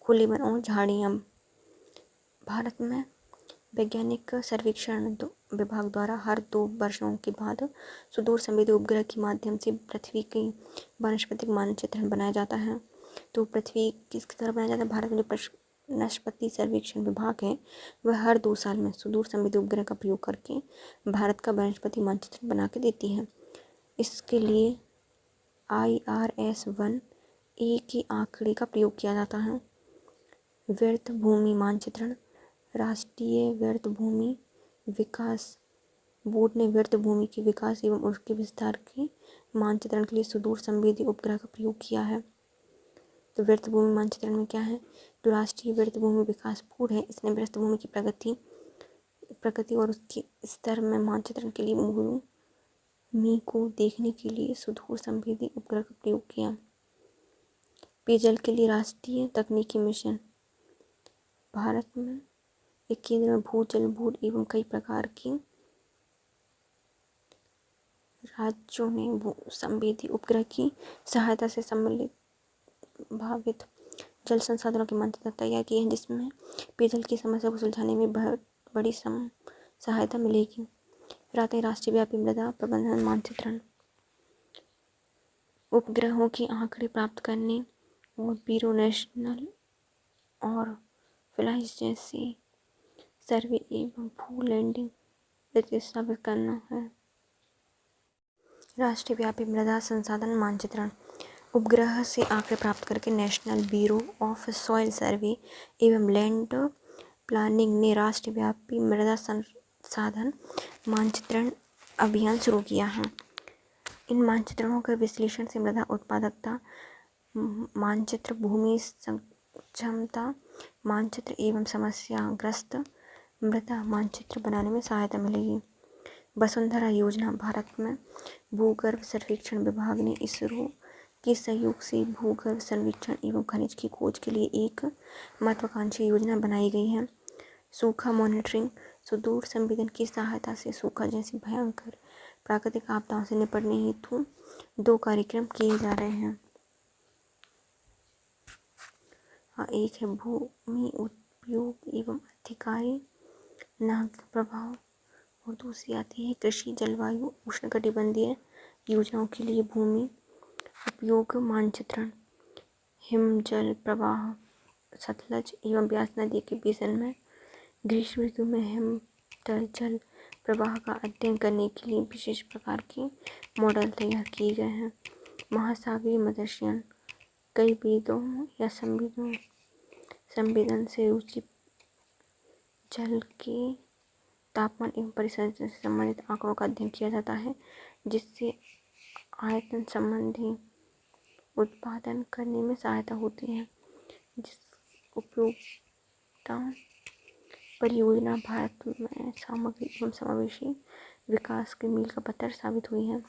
खुले वन और झाड़ियाँ। भारत में वैज्ञानिक सर्वेक्षण विभाग द्वारा हर 2 वर्षों के बाद सुदूर समृद्धि उपग्रह के माध्यम से पृथ्वी की वनस्पतिक मानचित्रण बनाया जाता है। तो पृथ्वी किसकी तरह बनाया जाता है? भारत में जो वनस्पति सर्वेक्षण विभाग है वह हर 2 साल में सुदूर संवेदी उपग्रह का प्रयोग करके भारत का वनस्पति मानचित्र बना के देती है। इसके लिए IRS-1A के आंकड़े का प्रयोग किया जाता है। व्यर्थ भूमि मानचित्रण। राष्ट्रीय व्यर्थ भूमि विकास बोर्ड ने व्यर्थ भूमि के विकास एवं उसके विस्तार के मानचित्रण के लिए सुदूर संवेदी उपग्रह का प्रयोग किया है। तो व्यर्थ भूमि मानचित्रण में क्या है, जो राष्ट्रीय व्यर्थ भूमि विकास बोर्ड है इसने व्यर्थ भूमि की प्रगति और उसके स्तर में मानचित्रण के लिए भूमि को देखने के लिए सुदूर संवेदी उपग्रह का प्रयोग किया। पेयजल के लिए राष्ट्रीय तकनीकी मिशन। भारत में एक केंद्र में भूजल बोर्ड एवं कई प्रकार की राज्यों ने भू संवेदी उपग्रह की सहायता से संभावित जल संसाधनों के मानचित्र तैयार किए हैं, जिसमें पेयजल की समस्या को सुलझाने में बहुत बड़ी सहायता मिलेगी। फिर आते हैं राष्ट्रीय व्यापी मृदा प्रबंधन मानचित्रण। उपग्रहों के आंकड़े प्राप्त करने और ब्यूरो नेशनल और फ्लाइस जैसे सर्वे एवं भू लैंडिंग स्थापित करना है। राष्ट्रीय व्यापी मृदा संसाधन मानचित्रण। उपग्रह से आंकड़े प्राप्त करके नेशनल ब्यूरो ऑफ सॉइल सर्वे एवं लैंड प्लानिंग ने राष्ट्रीय व्यापी मृदा संसाधन मानचित्रण अभियान शुरू किया है। इन मानचित्रणों के विश्लेषण से मृदा उत्पादकता मानचित्र, भूमि क्षमता मानचित्र एवं समस्याग्रस्त मृदा मानचित्र बनाने में सहायता मिलेगी। वसुंधरा योजना। भारत में भूगर्भ सर्वेक्षण विभाग ने इसरो के सहयोग से भूगर्भ सर्वेक्षण एवं खनिज की खोज के लिए एक महत्वाकांक्षी योजना बनाई गई है। सूखा मॉनिटरिंग। सुदूर संवेदन की सहायता से सूखा जैसी भयंकर प्राकृतिक आपदाओं से निपटने हेतु 2 कार्यक्रम किए जा रहे हैं। एक है भूमि उपयोग एवं अधिकारी नागरिक प्रभाव और दूसरी आती है कृषि जलवायु उष्णकटिबंधीय योजनाओं के लिए भूमि उपयोग मानचित्रण। हिमजल प्रवाह। सतलज एवं ब्यास नदी के बेसिन में ग्रीष्म ऋतु में हिमतल जल प्रवाह का अध्ययन करने के लिए विशेष प्रकार के मॉडल तैयार किए गए हैं। महासागरीय मत्स्यन। कई वेदों या संवेदन से रुचि जल के तापमान एवं परिसंचरण से संबंधित आंकड़ों का अध्ययन किया जाता है, जिससे आयतन संबंधी उत्पादन करने में सहायता होती है। जिस उपयोगिता परियोजना भारत में सामग्री एवं समावेशी विकास के मील का पत्थर साबित हुई है।